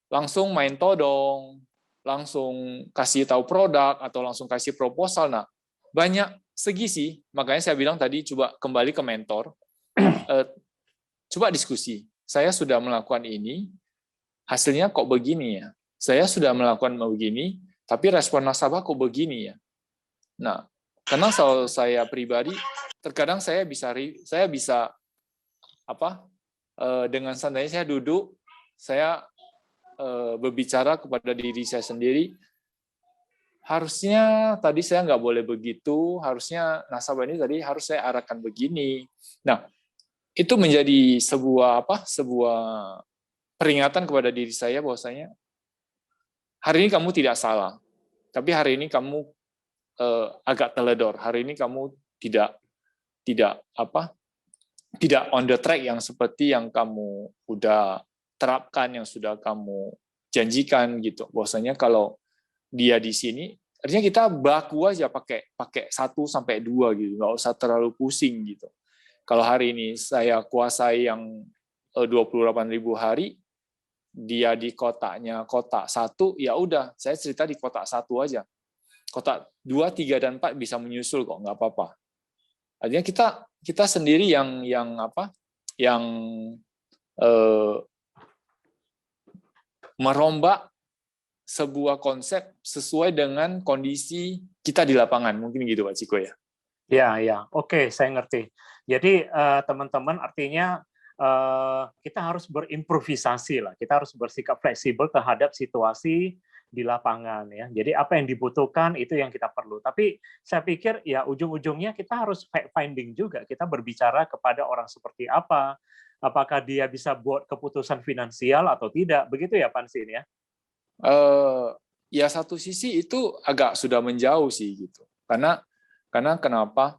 Speaker 2: langsung main todong, langsung kasih tahu produk atau langsung kasih proposal. Nah, banyak segi sih, makanya saya bilang tadi coba kembali ke mentor, coba diskusi. Saya sudah melakukan ini, hasilnya kok begini ya? Saya sudah melakukan begini, tapi respon nasabah kok begini ya? Nah, karena kalau saya pribadi, terkadang saya bisa dengan santainya saya duduk, saya berbicara kepada diri saya sendiri, harusnya tadi saya nggak boleh begitu, harusnya nasabah ini tadi harus saya arahkan begini. Nah, itu menjadi sebuah peringatan kepada diri saya bahwasanya hari ini kamu tidak salah, tapi hari ini kamu agak teledor. Hari ini kamu tidak on the track yang seperti yang kamu udah terapkan, yang sudah kamu janjikan gitu. Bahwasanya kalau dia di sini, artinya kita baku aja pakai 1 sampai 2 gitu, nggak usah terlalu pusing gitu. Kalau hari ini saya kuasai yang 28.000 hari, dia di kotaknya kotak 1, ya udah, saya cerita di kotak 1 aja. Kotak 2, 3, dan 4 bisa menyusul kok, nggak apa-apa. Artinya kita sendiri yang merombak sebuah konsep sesuai dengan kondisi kita di lapangan, mungkin gitu Pak Ciko ya.
Speaker 1: Ya, oke, saya ngerti. Jadi teman-teman artinya kita harus berimprovisasi lah, kita harus bersikap fleksibel terhadap situasi di lapangan ya. Jadi apa yang dibutuhkan itu yang kita perlu. Tapi saya pikir ya ujung-ujungnya kita harus fact finding juga. Kita berbicara kepada orang seperti apa, apakah dia bisa buat keputusan finansial atau tidak. Begitu ya Pansin ya.
Speaker 2: Ya satu sisi itu agak sudah menjauh sih gitu. Karena kenapa?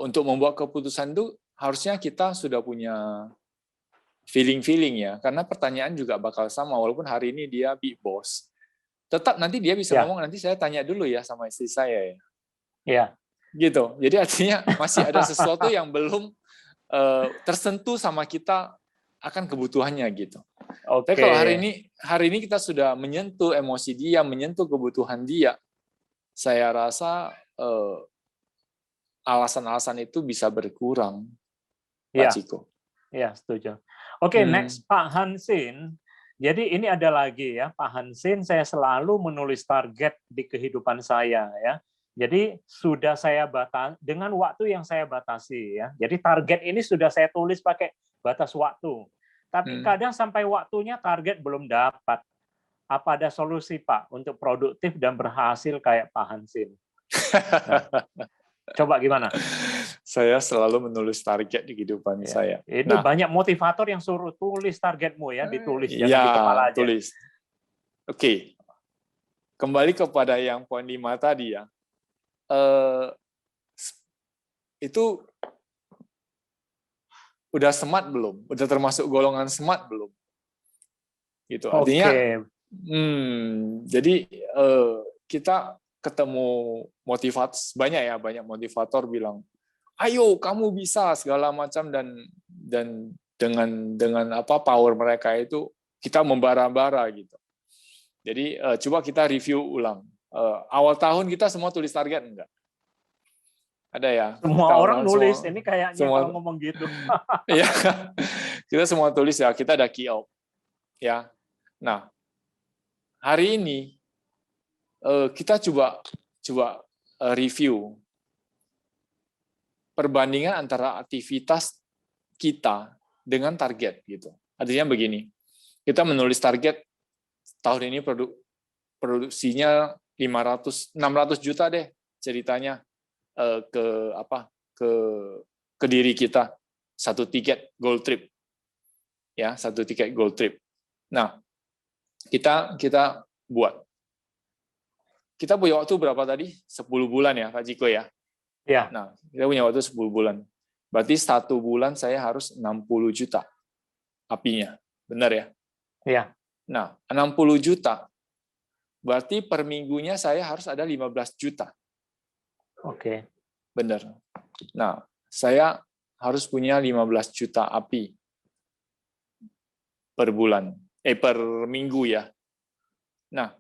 Speaker 2: Untuk membuat keputusan itu harusnya kita sudah punya feeling ya. Karena pertanyaan juga bakal sama walaupun hari ini dia big boss. Tetap nanti dia bisa ngomong, nanti saya tanya dulu ya sama istri saya ya.
Speaker 1: Iya.
Speaker 2: Gitu. Jadi artinya masih ada sesuatu yang belum tersentuh sama kita akan kebutuhannya gitu. Tapi kalau hari ini kita sudah menyentuh emosi dia, menyentuh kebutuhan dia, saya rasa alasan-alasan itu bisa berkurang, Pak Ciko.
Speaker 1: Iya, setuju. Oke, next Pak Hansin. Jadi ini ada lagi ya, Pak Hansin, saya selalu menulis target di kehidupan saya ya. Jadi sudah saya dengan waktu yang saya batasi ya. Jadi target ini sudah saya tulis pakai batas waktu. Tapi kadang sampai waktunya target belum dapat. Apa ada solusi Pak untuk produktif dan berhasil kayak Pak Hansin? Nah, coba gimana?
Speaker 2: Saya selalu menulis target di kehidupan saya.
Speaker 1: Ini banyak motivator yang suruh tulis targetmu ya, ditulis jangan di kepala aja.
Speaker 2: Tulis. Oke. Kembali kepada yang poin 5 tadi ya. Itu udah smart belum? Udah termasuk golongan smart belum? Gitu. Artinya jadi kita ketemu banyak motivator bilang, ayo kamu bisa segala macam, dan dengan apa power mereka itu kita membara-bara gitu. Jadi coba kita review ulang. Awal tahun kita semua tulis target enggak? Ada ya?
Speaker 1: Semua orang nulis, ini kayaknya semua, kalau ngomong gitu.
Speaker 2: Iya, kita semua tulis ya, kita ada key out. Ya. Nah, hari ini kita coba review perbandingan antara aktivitas kita dengan target gitu. Artinya begini, kita menulis target tahun ini produksinya 600 juta deh ceritanya ke diri kita, satu tiket gold trip. Ya, satu tiket gold trip. Nah, kita buat. Kita punya waktu berapa tadi? 10 bulan ya, Pak Jiko ya?
Speaker 1: Ya.
Speaker 2: Nah, kita punya waktu 10 bulan. Berarti 1 bulan saya harus 60 juta apinya. Benar ya?
Speaker 1: Iya.
Speaker 2: Nah, 60 juta. Berarti per minggunya saya harus ada 15 juta.
Speaker 1: Oke.
Speaker 2: Benar. Nah, saya harus punya 15 juta api per bulan. Per minggu ya. Nah,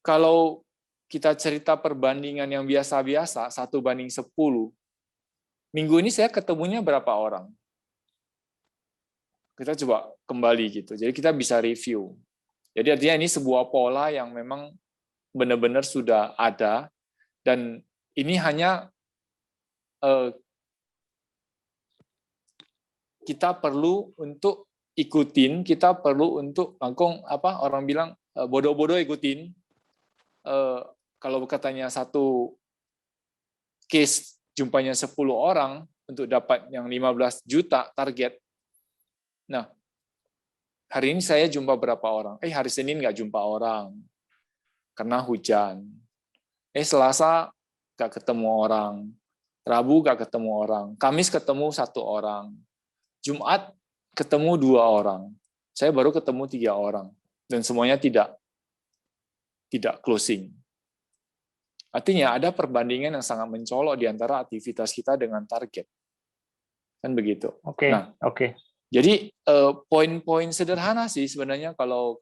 Speaker 2: kalau kita cerita perbandingan yang biasa-biasa, 1:10, minggu ini saya ketemunya berapa orang? Kita coba kembali gitu. Jadi kita bisa review. Jadi artinya ini sebuah pola yang memang benar-benar sudah ada, dan ini hanya kita perlu untuk ikutin, kita perlu untuk orang bilang bodoh-bodoh ikutin. Kalau katanya satu case jumpanya 10 orang untuk dapat yang 15 juta target. Nah, hari ini saya jumpa berapa orang? Hari Senin nggak jumpa orang karena hujan. Selasa nggak ketemu orang. Rabu nggak ketemu orang. Kamis ketemu 1 orang. Jumat ketemu 2 orang. Saya baru ketemu 3 orang. Dan semuanya tidak closing. Artinya ada perbandingan yang sangat mencolok di antara aktivitas kita dengan target. Kan begitu.
Speaker 1: Oke.
Speaker 2: Nah, jadi poin-poin sederhana sih sebenarnya kalau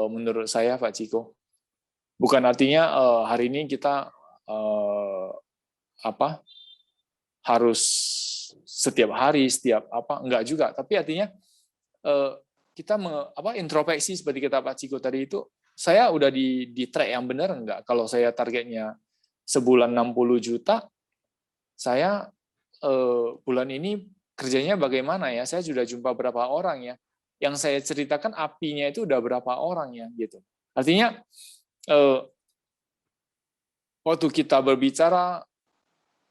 Speaker 2: menurut saya, Pak Ciko. Bukan artinya hari ini kita harus setiap hari, enggak juga. Tapi artinya kita introspeksi seperti kata Pak Ciko tadi itu, saya udah di track yang benar enggak? Kalau saya targetnya sebulan 60 juta, saya bulan ini kerjanya bagaimana ya? Saya sudah jumpa berapa orang ya? Yang saya ceritakan apinya itu udah berapa orang ya gitu. Artinya waktu kita berbicara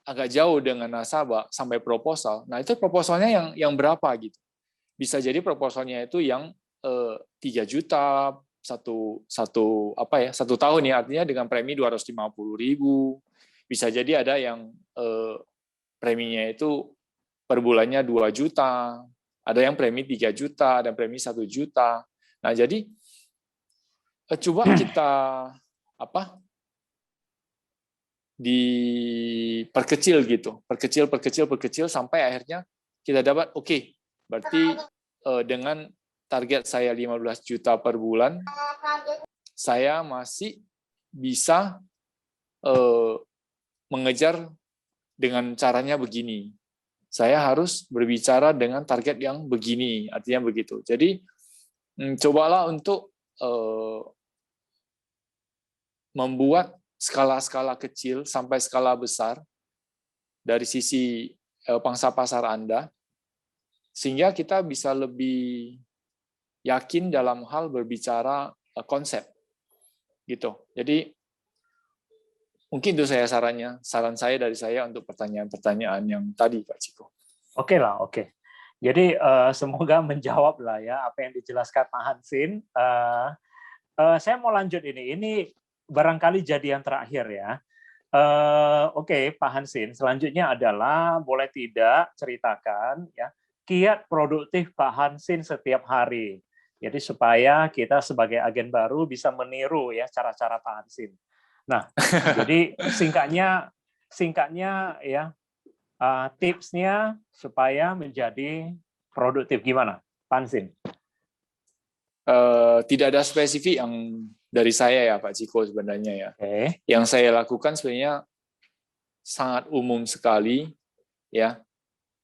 Speaker 2: agak jauh dengan nasabah sampai proposal. Nah, itu proposalnya yang berapa gitu. Bisa jadi proposalnya itu yang 3 juta satu tahun ya, artinya dengan premi 250.000. Bisa jadi ada yang preminya itu per bulannya 2 juta, ada yang premi 3 juta, ada premi 1 juta. Nah, jadi coba kita diperkecil gitu, perkecil sampai akhirnya kita dapat berarti dengan target saya 15 juta per bulan, saya masih bisa mengejar dengan caranya begini. saya harus berbicara dengan target yang begini, artinya begitu. Jadi cobalah untuk membuat skala-skala kecil sampai skala besar dari sisi pangsa pasar Anda, sehingga kita bisa lebih yakin dalam hal berbicara konsep, gitu. Jadi mungkin itu saran saya dari saya untuk pertanyaan-pertanyaan yang tadi, Pak Ciko.
Speaker 1: Oke lah, oke. Jadi semoga menjawab lah ya apa yang dijelaskan Pak Hansin. Saya mau lanjut ini. Ini barangkali jadi yang terakhir ya. Oke, Pak Hansin. Selanjutnya adalah boleh tidak ceritakan ya kiat produktif Pak Hansin setiap hari. Jadi supaya kita sebagai agen baru bisa meniru ya cara-cara Pak Hansin. Nah, jadi singkatnya ya tipsnya supaya menjadi produktif gimana, Pak Hansin?
Speaker 2: Tidak ada spesifik yang dari saya ya, Pak Ciko sebenarnya ya.
Speaker 1: Okay.
Speaker 2: Yang saya lakukan sebenarnya sangat umum sekali, ya,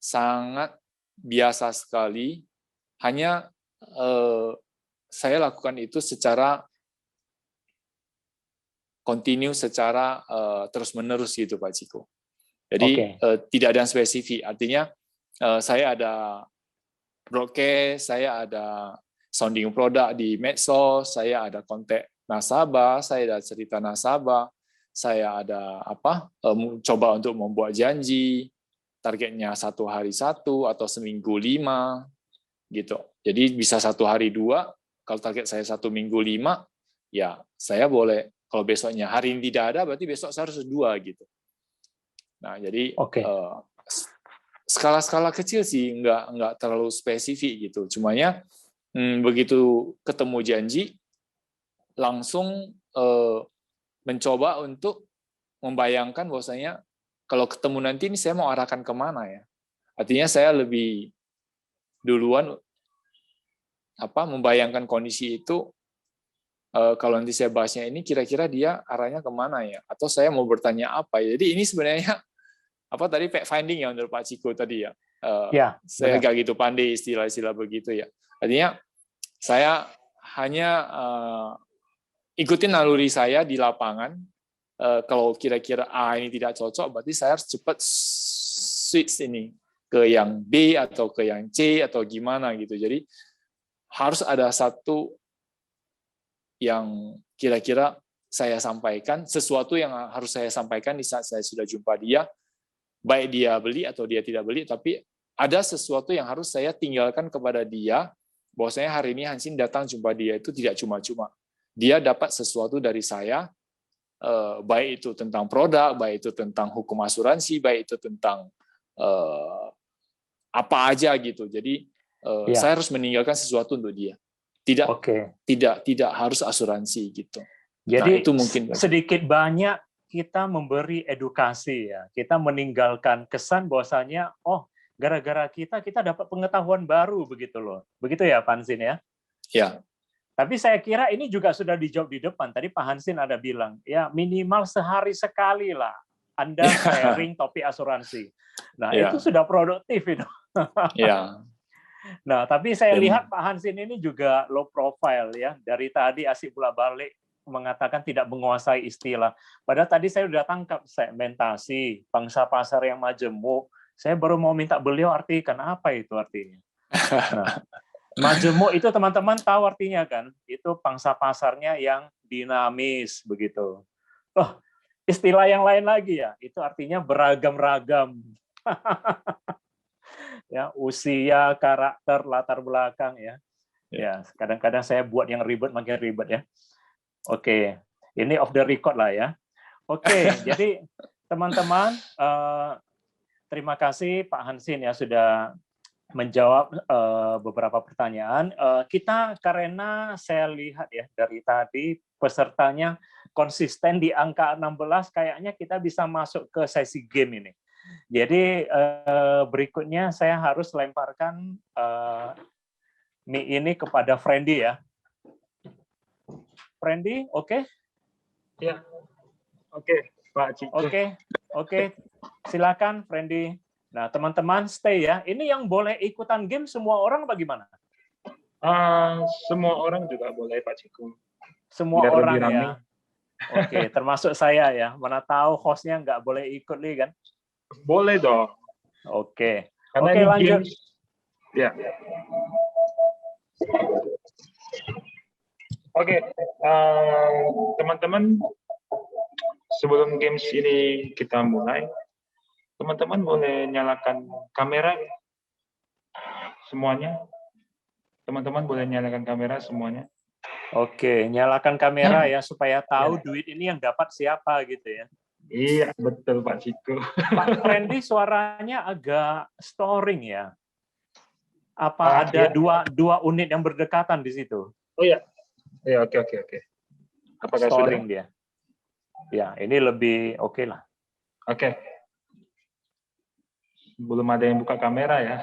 Speaker 2: sangat biasa sekali. Hanya saya lakukan itu secara kontinu, secara terus-menerus gitu, Pak Ciko. Jadi tidak ada yang spesifik. Artinya saya ada broadcast, saya ada sounding produk di medsos, saya ada kontak nasabah, saya ada cerita nasabah, saya ada coba untuk membuat janji, targetnya 1 hari 1 atau seminggu 5, gitu. Jadi bisa 1 hari 2, kalau target saya 1 minggu 5, ya saya boleh, kalau besoknya hari ini tidak ada, berarti besok saya harus 2, gitu. Nah, jadi skala-skala kecil sih, nggak terlalu spesifik gitu. Cumanya begitu ketemu janji, langsung mencoba untuk membayangkan bahwasanya kalau ketemu nanti ini saya mau arahkan kemana ya. Artinya saya lebih duluan membayangkan kondisi itu, kalau nanti saya bahasnya ini kira-kira dia arahnya kemana ya, atau saya mau bertanya apa. Jadi ini sebenarnya tadi fact finding ya menurut Pak Ciko tadi ya. Saya nggak gitu pandai istilah-istilah begitu ya. Artinya saya hanya ikutin naluri saya di lapangan. Kalau kira-kira A ini tidak cocok, berarti saya harus cepat switch ini ke yang B atau ke yang C atau gimana gitu. Jadi harus ada satu yang kira-kira saya sampaikan, sesuatu yang harus saya sampaikan di saat saya sudah jumpa dia, baik dia beli atau dia tidak beli, tapi ada sesuatu yang harus saya tinggalkan kepada dia, bahwasanya hari ini Hansin datang jumpa dia itu tidak cuma-cuma. Dia dapat sesuatu dari saya, baik itu tentang produk, baik itu tentang hukum asuransi, baik itu tentang apa aja gitu. Jadi saya harus meninggalkan sesuatu untuk dia. Tidak harus asuransi gitu.
Speaker 1: Jadi
Speaker 2: itu mungkin
Speaker 1: sedikit banyak kita memberi edukasi ya. Kita meninggalkan kesan bahwasanya gara-gara kita dapat pengetahuan baru begitu loh. Begitu ya Pak Hansin ya?
Speaker 2: Ya.
Speaker 1: Tapi saya kira ini juga sudah dijawab di depan. Tadi Pak Hansin ada bilang, ya minimal sehari sekali lah Anda sharing topik asuransi. Nah, itu sudah produktif itu.
Speaker 2: Ya.
Speaker 1: Nah, tapi saya lihat Pak Hansin ini juga low profile ya. Dari tadi asik bolak-balik mengatakan tidak menguasai istilah. Padahal tadi saya sudah tangkap segmentasi, pangsa pasar yang majemuk. Saya baru mau minta beliau artikan apa itu artinya. Nah, majemuk itu teman-teman tahu artinya kan? Itu pangsa pasarnya yang dinamis begitu. Istilah yang lain lagi ya, itu artinya beragam-ragam. Ya, usia, karakter, latar belakang ya. Ya, kadang-kadang saya buat yang ribet makin ribet ya. Oke, ini off the record lah ya. Oke, jadi teman-teman, terima kasih Pak Hansin ya sudah menjawab beberapa pertanyaan. Kita karena saya lihat ya dari tadi pesertanya konsisten di angka 16, kayaknya kita bisa masuk ke sesi game ini. Jadi berikutnya saya harus lemparkan mic ini kepada Friendly ya. Friendly, oke?
Speaker 3: Ya, oke, Pak Ciko.
Speaker 1: Oke, silakan Friendly. Nah, teman-teman stay ya. Ini yang boleh ikutan game semua orang bagaimana?
Speaker 3: Semua orang juga boleh, Pak Ciko.
Speaker 1: Semua
Speaker 3: Biar
Speaker 1: orang
Speaker 3: lebih rame.
Speaker 1: ya. Oke, termasuk saya ya. Mana tahu hostnya nggak boleh ikut nih kan?
Speaker 3: Boleh dong.
Speaker 1: Oke.
Speaker 3: Karena
Speaker 1: Oke,
Speaker 3: ini
Speaker 1: lanjut.
Speaker 3: games. Ya. Oke, teman-teman, sebelum games ini kita mulai, teman-teman boleh nyalakan kamera semuanya. Teman-teman boleh nyalakan kamera semuanya.
Speaker 1: Oke, nyalakan kamera ya supaya tahu duit ini yang dapat siapa gitu ya.
Speaker 3: Iya, betul Pak Ciko.
Speaker 1: Pak Randy suaranya agak storing ya. Apa ada
Speaker 3: Iya.
Speaker 1: dua unit yang berdekatan di situ?
Speaker 3: Oh iya. Ya, oke. Apakah
Speaker 1: Storing
Speaker 3: sudah?
Speaker 1: dia. Ya, ini lebih oke lah.
Speaker 3: Oke. Belum ada yang buka kamera ya.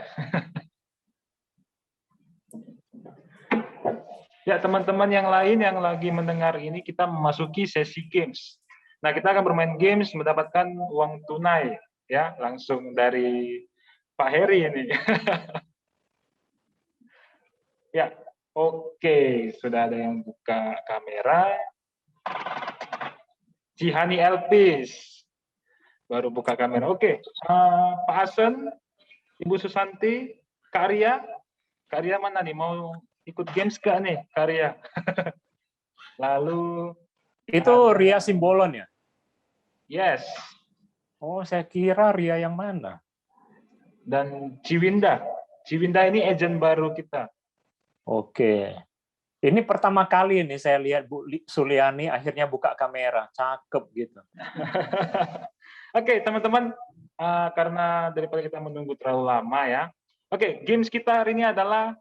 Speaker 3: Ya, teman-teman yang lain yang lagi mendengar ini, kita memasuki sesi games. Nah, kita akan bermain games mendapatkan uang tunai, ya, langsung dari Pak Heri ini. Ya, oke, sudah ada yang buka kamera. Cihani Elpis baru buka kamera. Oke, Pak Hasan, Ibu Susanti, Kak Arya mana nih? Mau ikut games gak nih, Kak Arya? Lalu
Speaker 1: itu Ria Simbolon ya?
Speaker 3: Yes.
Speaker 1: Oh, saya kira Ria yang mana?
Speaker 3: Dan Ciwinda. Ciwinda ini agent baru kita.
Speaker 1: Oke. Ini pertama kali nih saya lihat Bu Suliani akhirnya buka kamera. Cakep gitu.
Speaker 3: Oke, teman-teman, karena daripada kita menunggu terlalu lama ya. Oke, games kita hari ini adalah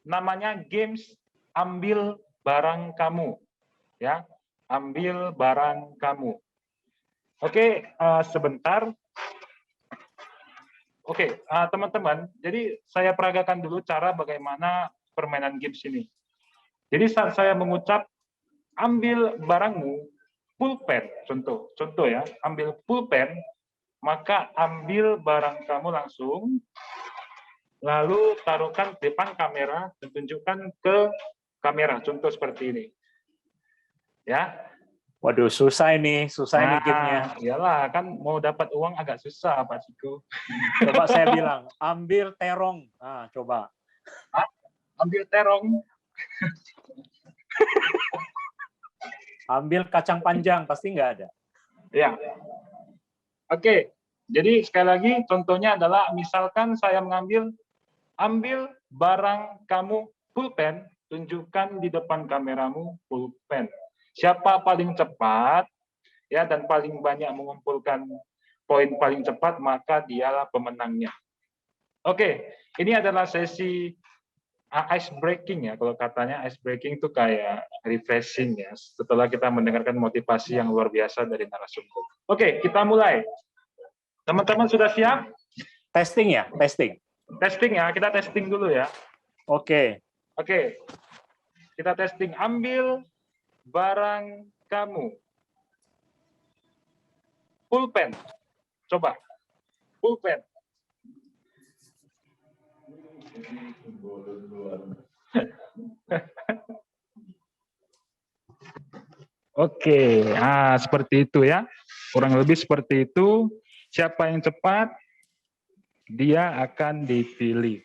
Speaker 3: namanya games ambil barang kamu. Ya, ambil barang kamu. Oke, sebentar. Oke, teman-teman, jadi saya peragakan dulu cara bagaimana permainan games ini. Jadi saat saya mengucap ambil barangmu, pulpen, contoh ya, ambil pulpen, maka ambil barang kamu langsung, lalu taruhkan di depan kamera dan tunjukkan ke kamera, contoh seperti ini. Ya.
Speaker 1: Waduh, susah ini gamenya.
Speaker 3: Iyalah, kan mau dapat uang agak susah, Pak Ciko.
Speaker 1: Coba saya bilang, ambil terong. Nah, coba.
Speaker 3: Ambil terong.
Speaker 1: Ambil kacang panjang, pasti nggak ada.
Speaker 3: Ya. Oke, jadi sekali lagi contohnya adalah misalkan saya ambil barang kamu pulpen, tunjukkan di depan kameramu pulpen. Siapa paling cepat ya dan paling banyak mengumpulkan poin paling cepat, maka dialah pemenangnya. Oke, ini adalah sesi ice breaking ya, kalau katanya ice breaking itu kayak refreshing ya, setelah kita mendengarkan motivasi yang luar biasa dari narasumber. Oke, kita mulai. Teman-teman sudah siap?
Speaker 1: Testing ya, testing.
Speaker 3: Testing ya, kita testing dulu ya.
Speaker 1: Oke.
Speaker 3: Oke, kita testing. Ambil barang kamu. Pulpen. Coba. Pulpen. Oke, seperti itu ya. Kurang lebih seperti itu. Siapa yang cepat, dia akan dipilih.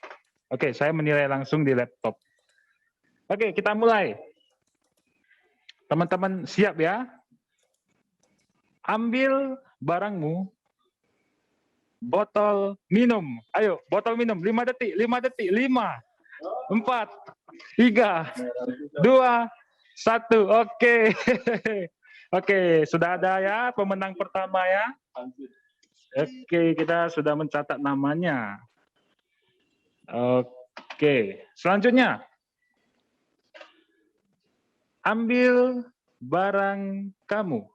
Speaker 3: Oke, saya menilai langsung di laptop. Oke, kita mulai. Teman-teman siap ya? Ambil barangmu, botol minum. Ayo, botol minum. 5 detik, 5 detik. 5, 4, 3, 2, 1. Oke. Oke, sudah ada ya pemenang pertama ya. Oke, kita sudah mencatat namanya. Oke, selanjutnya. Ambil barang kamu.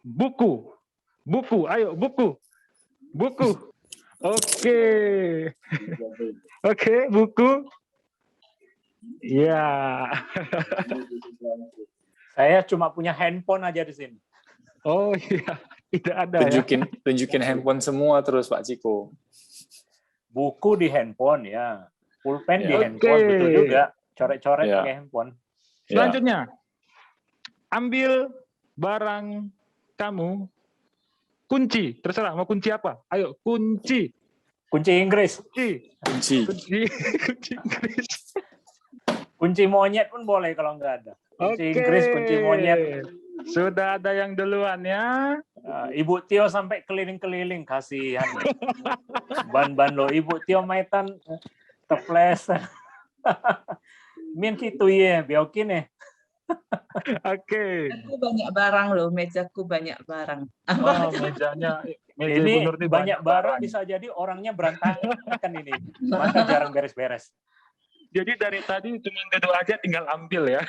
Speaker 3: Buku. Buku, ayo buku. Buku. Oke. Oke, buku. Ya.
Speaker 1: Saya cuma punya handphone aja di sini.
Speaker 3: Oh iya. Tidak ada ya.
Speaker 2: Tunjukin handphone semua terus Pak Ciko.
Speaker 1: Buku di handphone ya. Pulpen di
Speaker 2: Ya.
Speaker 1: handphone,
Speaker 3: Oke.
Speaker 1: betul juga. Coret-coret
Speaker 2: Ya.
Speaker 1: pakai handphone.
Speaker 3: Selanjutnya, ambil barang kamu, kunci, terserah mau kunci apa. Ayo, kunci.
Speaker 1: Kunci Inggris.
Speaker 2: Kunci.
Speaker 3: Kunci Inggris.
Speaker 1: Kunci monyet pun boleh kalau nggak ada. Kunci
Speaker 3: Oke.
Speaker 1: Inggris, kunci monyet.
Speaker 3: Sudah ada yang duluan ya.
Speaker 1: Ibu Tio sampai keliling-keliling, kasihan. Ban-ban lo, Ibu Tio maitan teples. Min gitu ya, biokin ya.
Speaker 3: Oke.
Speaker 4: Aku banyak barang loh, mejaku banyak barang.
Speaker 3: Oh, meja
Speaker 1: Ini
Speaker 3: Ibu Nur ini
Speaker 1: banyak barang, bisa jadi orangnya berantakan ini. Maka jarang beres-beres.
Speaker 3: Jadi dari tadi cuma duduk aja tinggal ambil ya.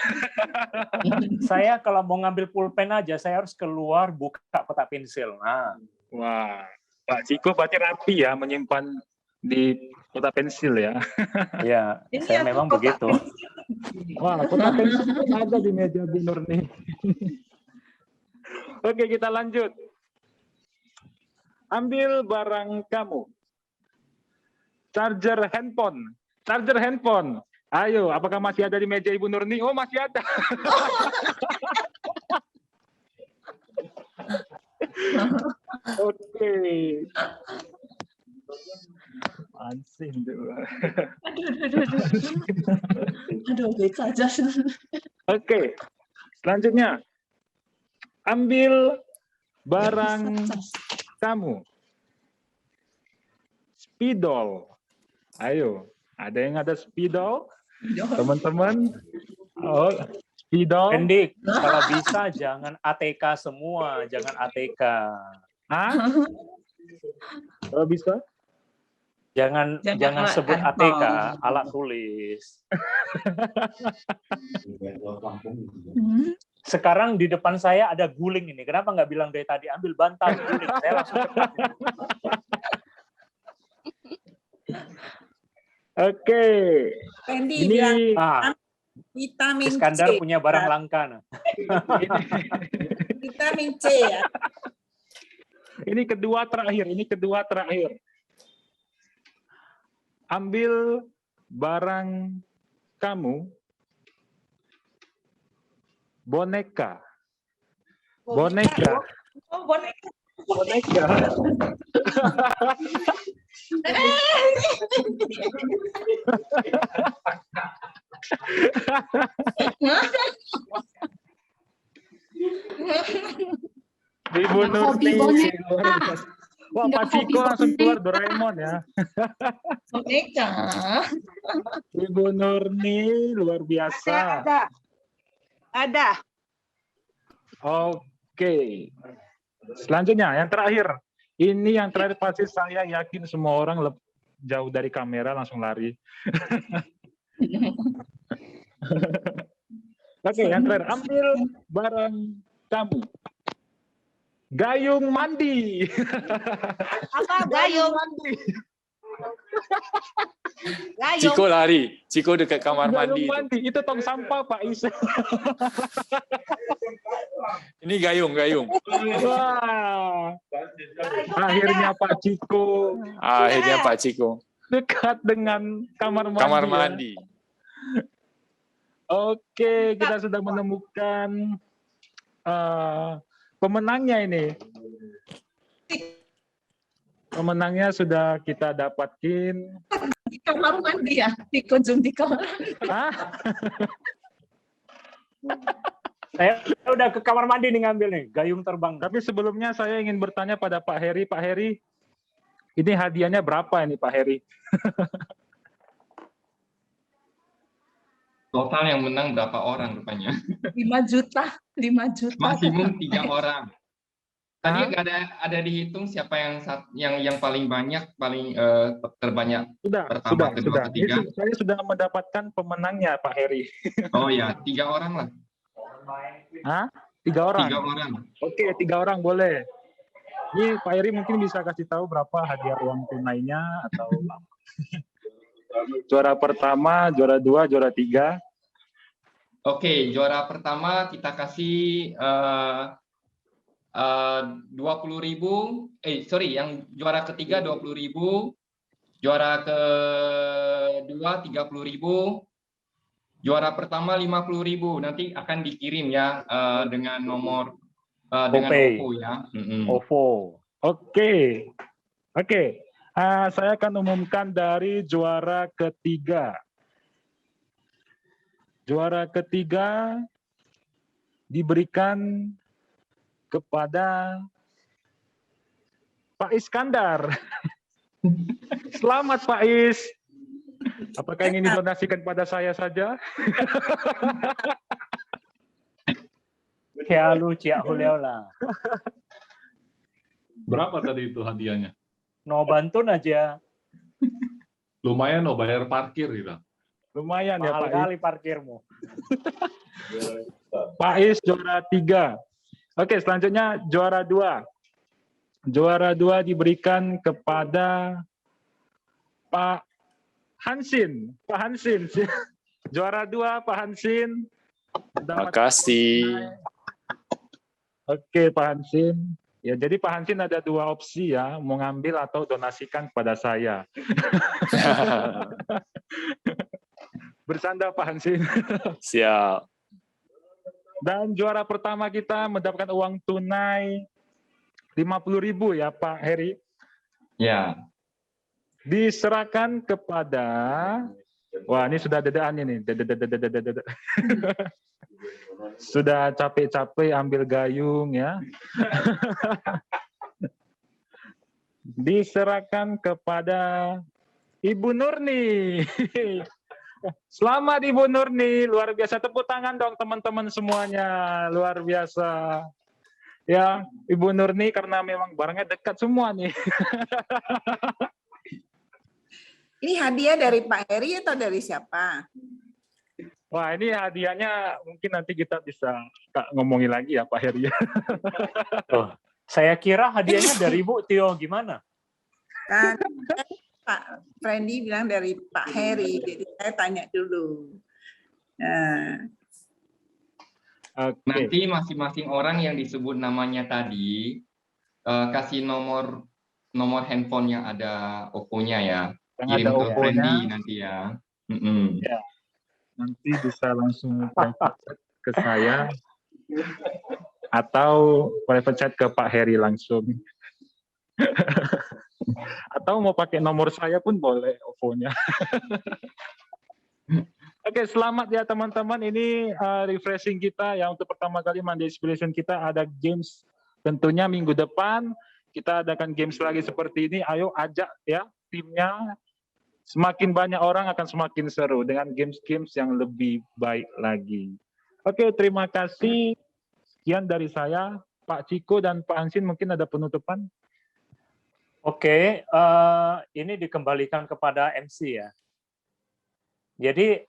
Speaker 1: Saya kalau mau ngambil pulpen aja, saya harus keluar buka kotak pensil. Nah,
Speaker 3: Wah, Pak Ciko berarti rapi ya menyimpan di kotak pensil ya.
Speaker 1: ya,
Speaker 4: Ini
Speaker 1: saya
Speaker 4: aku
Speaker 1: memang
Speaker 4: kotak
Speaker 1: begitu.
Speaker 4: pensil.
Speaker 3: Wah, kotak pensil ada di meja Bu Nur nih. Oke, kita lanjut. Ambil barang kamu. Charger handphone. Charger handphone. Ayo, apakah masih ada di meja Ibu Nurni? Oh, masih ada. Oke. Ansin tuh.
Speaker 4: Aduh, beca aja.
Speaker 3: Oke. Selanjutnya. Ambil barang kamu. Spidol. Ayo. Ada yang ada spidol? Teman-teman? Oh, spidol.
Speaker 1: Hendik, kalau bisa jangan ATK semua, jangan ATK.
Speaker 3: Hah? Kalau bisa?
Speaker 1: Jangan
Speaker 4: Jangan
Speaker 1: sebut
Speaker 4: alat
Speaker 1: ATK,
Speaker 4: handphone.
Speaker 1: alat tulis. Sekarang di depan saya ada guling ini. Kenapa nggak bilang dari tadi ambil bantal guling? Saya langsung cepat.
Speaker 3: Oke.
Speaker 4: Randy
Speaker 3: Ini
Speaker 4: bilang
Speaker 1: Ah,
Speaker 4: vitamin
Speaker 1: Iskandar
Speaker 4: C.
Speaker 1: punya barang langka. Nah.
Speaker 4: Vitamin C ya.
Speaker 3: ini kedua terakhir. Ambil barang kamu. Boneka. Boneka.
Speaker 4: Oh, boneka.
Speaker 3: Boneka. Ibu
Speaker 5: Anak hobi
Speaker 3: Nurni.
Speaker 5: boneka.
Speaker 3: Wah,
Speaker 5: Nggak
Speaker 3: Pak Ciko
Speaker 5: hobi
Speaker 3: langsung
Speaker 5: boneka.
Speaker 3: keluar Doraemon ya.
Speaker 4: Boneka.
Speaker 3: Ibu Nurni luar biasa.
Speaker 5: Ada.
Speaker 3: Oke. Selanjutnya yang terakhir. Ini yang terakhir pasti saya yakin semua orang jauh dari kamera langsung lari. Oke, yang terakhir. Ambil barang kamu. Gayung mandi.
Speaker 5: Apa gayung?
Speaker 3: mandi.
Speaker 5: Gayung.
Speaker 2: Ciko lari. Ciko dekat kamar
Speaker 3: Gayung
Speaker 2: mandi.
Speaker 3: mandi. Itu tong sampah Pak Isa.
Speaker 2: Ini gayung.
Speaker 3: Wah. Akhirnya Pak Ciko
Speaker 2: Akhirnya Pak Ciko.
Speaker 3: dekat dengan kamar mandi.
Speaker 2: Kamar
Speaker 3: ya.
Speaker 2: mandi.
Speaker 3: Oke, kita sudah menemukan pemenangnya ini. Pemenangnya sudah kita dapatin.
Speaker 4: Di kamar mandi ya. Dikunjung di kamar.
Speaker 3: Hah?
Speaker 1: Saya udah ke kamar mandi nih ngambil nih, gayung terbang.
Speaker 3: Tapi sebelumnya saya ingin bertanya pada Pak Heri. Pak Heri, ini hadiahnya berapa ini Pak Heri?
Speaker 6: Total yang menang berapa orang rupanya?
Speaker 4: 5 juta. 5 juta.
Speaker 6: Maksimum 3 orang. Tadi
Speaker 3: Hah?
Speaker 6: nggak ada dihitung siapa yang paling banyak, paling terbanyak.
Speaker 3: Sudah,
Speaker 6: Pertama, kedua, ketiga.
Speaker 3: Ini saya sudah mendapatkan pemenangnya Pak Heri.
Speaker 6: Oh ya, 3 orang lah.
Speaker 3: Hah? 3 orang?
Speaker 6: 3 orang.
Speaker 3: Oke, 3 orang boleh. Ini Pak Heri mungkin bisa kasih tahu berapa hadiah uang tunainya atau juara pertama, juara 2, juara 3.
Speaker 6: Oke, juara pertama kita kasih 20.000, yang juara ketiga 20.000, juara kedua 30.000, juara pertama 50.000. Nanti akan dikirim ya dengan nomor dengan
Speaker 1: GoPay.
Speaker 6: OVO ya.
Speaker 1: OVO.
Speaker 3: Oke. Saya akan umumkan dari juara ketiga. Juara ketiga diberikan kepada Pak Iskandar. Selamat Pak Is. Apakah ingin didonasikan pada saya saja?
Speaker 1: Ya lu ciak huleo lah.
Speaker 7: Berapa tadi itu hadiahnya?
Speaker 1: No bantun aja.
Speaker 7: Lumayan bayar parkir gitu.
Speaker 3: Lumayan ya
Speaker 1: Mahal
Speaker 3: Pak Is.
Speaker 1: kali parkirmu.
Speaker 3: Pak Is juara 3. Oke, selanjutnya juara 2. Juara 2 diberikan kepada Pak Hansin. Pak Hansin. Juara 2 Pak Hansin.
Speaker 2: Makasih.
Speaker 3: Oke, Pak Hansin. Ya, jadi Pak Hansin ada 2 opsi ya, mau ngambil atau donasikan kepada saya. Bersanda Pak Hansin.
Speaker 2: Siap.
Speaker 3: Dan juara pertama kita mendapatkan uang tunai 50.000 ya Pak Heri.
Speaker 6: Ya.
Speaker 3: Diserahkan kepada, wah ini sudah dedaan ini. Sudah capek-capek ambil gayung ya. Diserahkan kepada Ibu Nurni. Selamat Ibu Nurni, luar biasa. Tepuk tangan dong teman-teman semuanya, luar biasa. Ya, Ibu Nurni karena memang barangnya dekat semua nih.
Speaker 5: Ini hadiah dari Pak Heri atau dari siapa?
Speaker 3: Wah, ini hadiahnya mungkin nanti kita bisa ngomongin lagi ya Pak Heri.
Speaker 1: Oh, saya kira hadiahnya dari Ibu Tio, gimana?
Speaker 5: Kan Pak Friendly bilang dari Pak Heri, jadi saya tanya dulu. Nah,
Speaker 3: Oke.
Speaker 6: Nanti masing-masing orang yang disebut namanya tadi kasih nomor handphone yang ada OVO-nya ya.
Speaker 3: Yang
Speaker 6: Kirim
Speaker 3: ada
Speaker 6: ke
Speaker 3: OVO-nya.
Speaker 6: Friendly nanti ya.
Speaker 3: Ya. Nanti bisa langsung private chat ke saya atau private chat ke Pak Heri langsung. Atau mau pakai nomor saya pun boleh OVO-nya. Oke, selamat ya teman-teman. Ini refreshing kita ya, untuk pertama kali Monday Inspiration kita ada games. Tentunya minggu depan kita adakan games lagi seperti ini. Ayo ajak ya timnya. Semakin banyak orang akan semakin seru dengan games-games yang lebih baik lagi. Oke, terima kasih. Sekian dari saya. Pak Ciko dan Pak Hansin mungkin ada penutupan?
Speaker 1: Oke, ini dikembalikan kepada MC ya. Jadi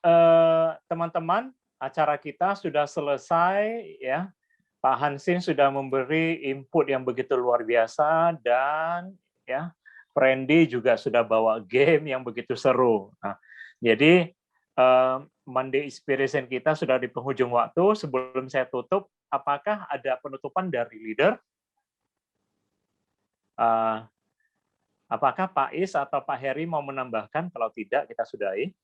Speaker 1: teman-teman, acara kita sudah selesai ya. Pak Hansin sudah memberi input yang begitu luar biasa dan ya Randy juga sudah bawa game yang begitu seru. Nah, jadi Monday Inspiration kita sudah di penghujung waktu. Sebelum saya tutup, apakah ada penutupan dari leader? Apakah Pak Is atau Pak Heri mau menambahkan? Kalau tidak, kita sudahi.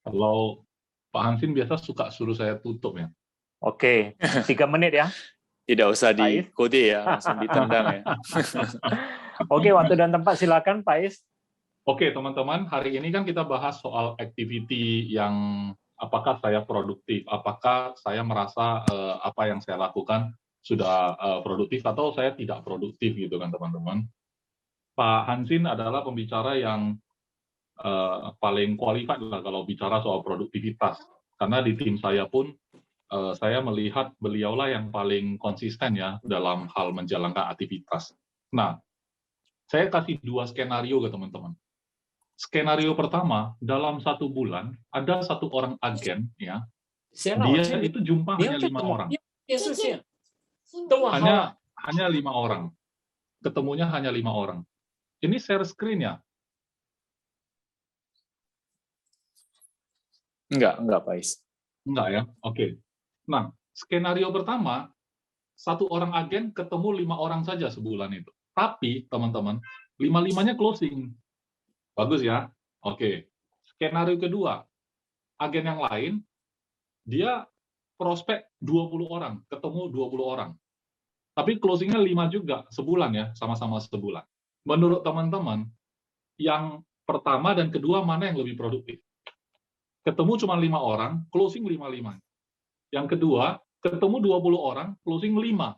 Speaker 7: Kalau Pak Hansin biasa suka suruh saya tutup ya.
Speaker 1: Oke, 3 menit ya.
Speaker 2: Tidak usah di kode ya, langsung ditendang ya.
Speaker 1: Oke, waktu dan tempat silakan Pak Is.
Speaker 7: Oke teman-teman, hari ini kan kita bahas soal activity yang apakah saya produktif, apakah saya merasa apa yang saya lakukan sudah produktif atau saya tidak produktif gitu kan teman-teman. Pak Hansin adalah pembicara yang paling qualified lah kalau bicara soal produktivitas. Karena di tim saya pun saya melihat beliaulah yang paling konsisten ya dalam hal menjalankan aktivitas. Nah, saya kasih 2 skenario ke teman-teman. Skenario pertama, dalam 1 bulan ada 1 orang agen ya, dia itu jumpa hanya 5 orang. Hanya 5 orang. Ketemunya hanya 5 orang. Ini share screen ya?
Speaker 2: Enggak Pak Is.
Speaker 7: Enggak ya? Oke. Nah, skenario pertama, satu orang agen ketemu 5 orang saja sebulan itu. Tapi teman-teman, 5-5-nya closing. Bagus ya? Oke. Skenario kedua, agen yang lain, dia prospek 20 orang, ketemu 20 orang. Tapi closingnya 5 juga, sebulan ya, sama-sama sebulan. Menurut teman-teman, yang pertama dan kedua mana yang lebih produktif? Ketemu cuma 5 orang, closing 5-5. Yang kedua, ketemu 20 orang, closing 5.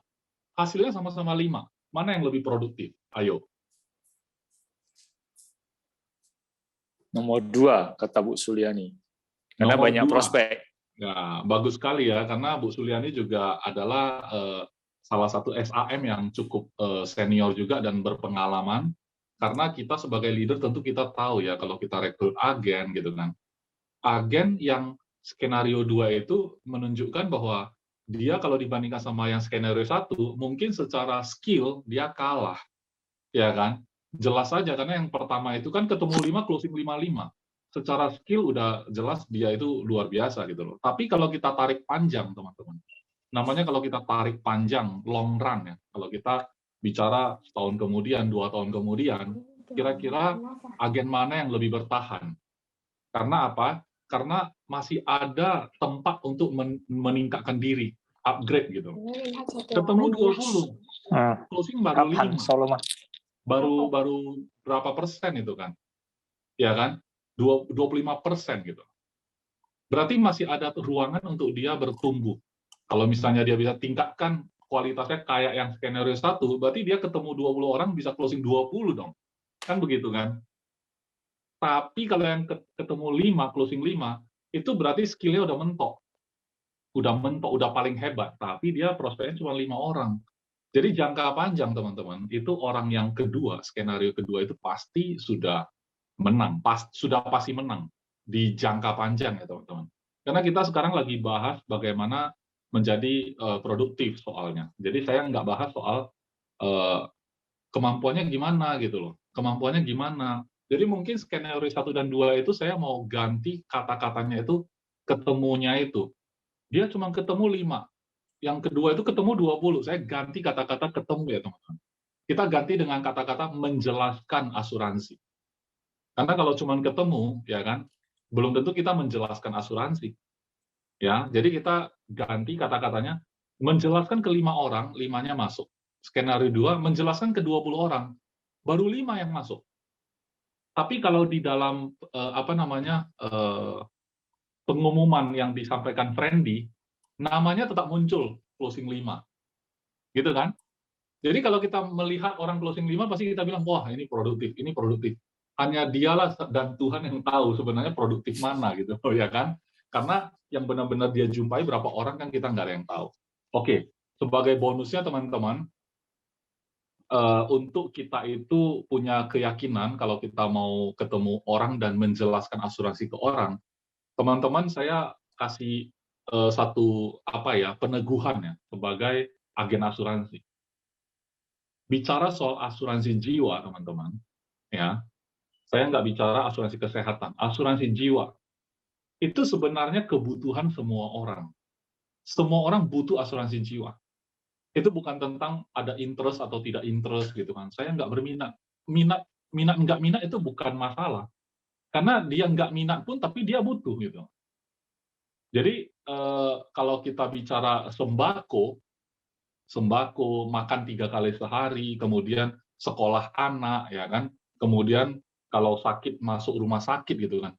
Speaker 7: Hasilnya sama-sama 5. Mana yang lebih produktif? Ayo.
Speaker 2: Nomor 2, kata Bu Suliani. Karena
Speaker 7: Nomor
Speaker 2: banyak
Speaker 7: 2.
Speaker 2: prospek.
Speaker 7: Ya, bagus sekali ya, karena Bu Suliani juga adalah salah satu SAM yang cukup senior juga dan berpengalaman. Karena kita sebagai leader tentu kita tahu ya, kalau kita rekrut agen gitu kan. Agen yang skenario 2 itu menunjukkan bahwa dia kalau dibandingkan sama yang skenario 1, mungkin secara skill dia kalah. Ya kan? Jelas saja, karena yang pertama itu kan ketemu 5, closing 5-5. Secara skill udah jelas dia itu luar biasa gitu loh. Tapi kalau kita tarik panjang, teman-teman. Namanya kalau kita tarik panjang, long run ya. Kalau kita bicara setahun kemudian, 2 tahun kemudian, kira-kira agen mana yang lebih bertahan? Karena apa? Karena masih ada tempat untuk meningkatkan diri, upgrade gitu. Ketemu 20, closing baru 5. Baru berapa persen itu kan? Ya kan? 25% gitu. Berarti masih ada ruangan untuk dia bertumbuh. Kalau misalnya dia bisa tingkatkan kualitasnya kayak yang skenario 1, berarti dia ketemu 20 orang bisa closing 20 dong. Kan begitu kan? Tapi kalau yang ketemu 5, closing 5, itu berarti skill-nya udah mentok. Udah paling hebat. Tapi dia prospeknya cuma 5 orang. Jadi jangka panjang, teman-teman, itu orang yang kedua, skenario kedua itu pasti sudah menang, sudah pasti menang di jangka panjang ya, teman-teman. Karena kita sekarang lagi bahas bagaimana menjadi produktif soalnya. Jadi saya nggak bahas soal kemampuannya gimana gitu loh. Kemampuannya gimana. Jadi mungkin skenario 1 dan 2 itu saya mau ganti kata-katanya itu ketemunya itu. Dia cuma ketemu 5. Yang kedua itu ketemu 20. Saya ganti kata-kata ketemu ya, teman-teman. Kita ganti dengan kata-kata menjelaskan asuransi. Karena kalau cuma ketemu, ya kan, belum tentu kita menjelaskan asuransi. Ya, jadi kita ganti kata-katanya menjelaskan ke 5 orang, 5-nya masuk. Skenario 2 menjelaskan ke 20 orang, baru 5 yang masuk. Tapi kalau di dalam pengumuman yang disampaikan Friendly, namanya tetap muncul closing 5. Gitu kan? Jadi kalau kita melihat orang closing 5, pasti kita bilang, wah ini produktif, ini produktif. Hanya dialah dan Tuhan yang tahu sebenarnya produktif mana gitu, ya kan? Karena yang benar-benar dia jumpai berapa orang kan kita nggak ada yang tahu. Oke, sebagai bonusnya teman-teman, untuk kita itu punya keyakinan kalau kita mau ketemu orang dan menjelaskan asuransi ke orang, teman-teman saya kasih satu peneguhan ya sebagai agen asuransi. Bicara soal asuransi jiwa, teman-teman, ya, saya nggak bicara asuransi kesehatan, asuransi jiwa. Itu sebenarnya kebutuhan semua orang. Semua orang butuh asuransi jiwa. Itu bukan tentang ada interest atau tidak interest gitu kan. Saya nggak berminat. Nggak minat itu bukan masalah. Karena dia nggak minat pun, tapi dia butuh gitu. Jadi kalau kita bicara sembako, makan 3 kali sehari, kemudian sekolah anak, ya kan, kemudian kalau sakit masuk rumah sakit gitu kan,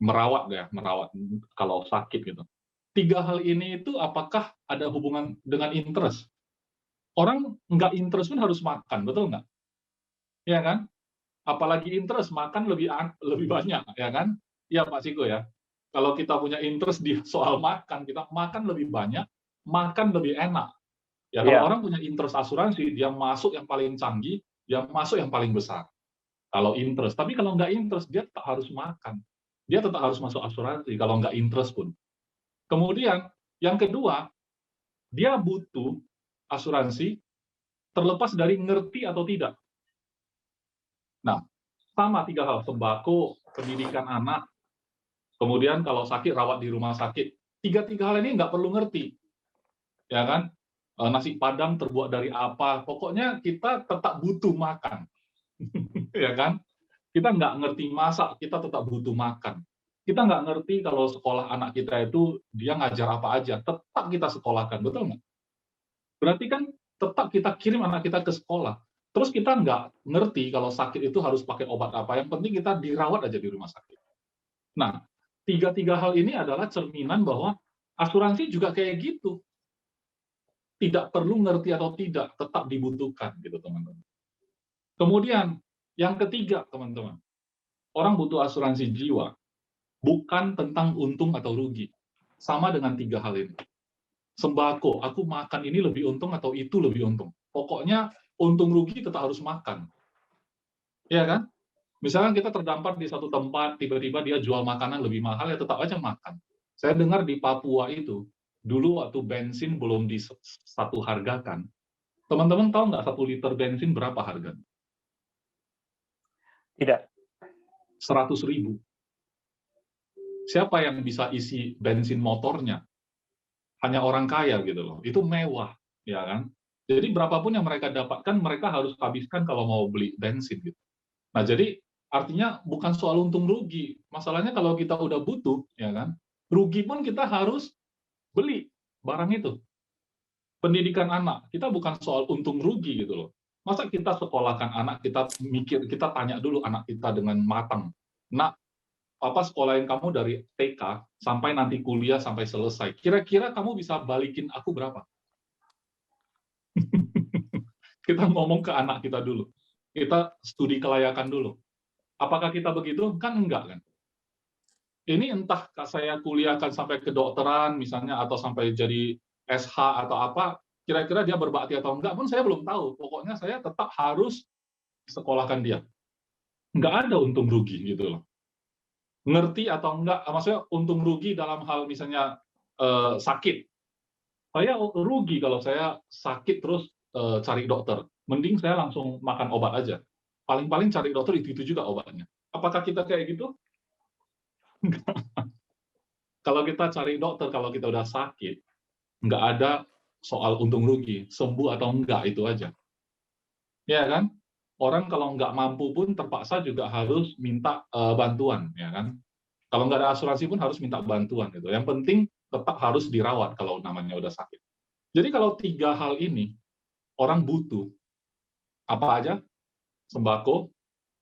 Speaker 7: merawat kalau sakit gitu. 3 hal ini itu apakah ada hubungan dengan interest? Orang nggak interest pun harus makan, betul nggak? Ya kan? Apalagi interest, makan lebih banyak, ya kan? Ya Pak Ciko ya. Kalau kita punya interest di soal makan, kita makan lebih banyak, makan lebih enak. Ya kalau orang punya interest asuransi, dia masuk yang paling canggih, dia masuk yang paling besar. Kalau interest, tapi kalau nggak interest, dia tetap harus makan. Dia tetap harus masuk asuransi, kalau nggak interest pun. Kemudian, yang kedua, dia butuh asuransi terlepas dari ngerti atau tidak. Nah, sama 3 hal, sembako, pendidikan anak, kemudian kalau sakit, rawat di rumah sakit. 3 hal ini nggak perlu ngerti. Ya kan? nasi Padang terbuat dari apa, pokoknya kita tetap butuh makan. Ya kan? Kita nggak ngerti masak, kita tetap butuh makan. Kita nggak ngerti kalau sekolah anak kita itu dia ngajar apa aja, tetap kita sekolahkan, betul nggak? Berarti kan tetap kita kirim anak kita ke sekolah. Terus kita nggak ngerti kalau sakit itu harus pakai obat apa, yang penting kita dirawat aja di rumah sakit. Nah, tiga hal ini adalah cerminan bahwa asuransi juga kayak gitu. Tidak perlu ngerti atau tidak, tetap dibutuhkan, gitu teman-teman. Kemudian, yang ketiga, teman-teman, orang butuh asuransi jiwa, bukan tentang untung atau rugi. Sama dengan tiga hal ini. Sembako, aku makan ini lebih untung atau itu lebih untung. Pokoknya untung rugi tetap harus makan. Iya kan? Misalkan kita terdampar di satu tempat, tiba-tiba dia jual makanan lebih mahal, ya tetap aja makan. Saya dengar di Papua itu, dulu waktu bensin belum disatu hargakan, teman-teman tahu nggak 1 liter bensin berapa harganya?
Speaker 1: Tidak.
Speaker 7: 100.000. Siapa yang bisa isi bensin motornya? Hanya orang kaya gitu loh. Itu mewah, ya kan? Jadi berapapun yang mereka dapatkan, mereka harus habiskan kalau mau beli bensin gitu. Nah, jadi artinya bukan soal untung rugi. Masalahnya kalau kita udah butuh, ya kan? Rugi pun kita harus beli barang itu. Pendidikan anak, kita bukan soal untung rugi gitu loh. Masa kita sekolahkan anak, kita tanya dulu anak kita dengan matang. Nak, Papa sekolahin kamu dari TK sampai nanti kuliah sampai selesai. Kira-kira kamu bisa balikin aku berapa? Kita ngomong ke anak kita dulu. Kita studi kelayakan dulu. Apakah kita begitu? Kan enggak kan? Ini entah saya kuliahkan sampai kedokteran misalnya atau sampai jadi SH atau apa, kira-kira dia berbakti atau enggak pun saya belum tahu. Pokoknya saya tetap harus sekolahkan dia. Enggak ada untung rugi gitu loh. Ngerti atau enggak, maksudnya untung rugi dalam hal misalnya sakit. Saya rugi kalau saya sakit terus cari dokter. Mending saya langsung makan obat aja. Paling-paling cari dokter itu juga obatnya. Apakah kita kayak gitu? Kalau kita cari dokter, kalau kita udah sakit, nggak ada soal untung rugi, sembuh atau enggak, itu aja. Ya kan? Orang kalau nggak mampu pun terpaksa juga harus minta bantuan, ya kan? Kalau nggak ada asuransi pun harus minta bantuan gitu. Yang penting tetap harus dirawat kalau namanya udah sakit. Jadi kalau tiga hal ini orang butuh apa aja? Sembako,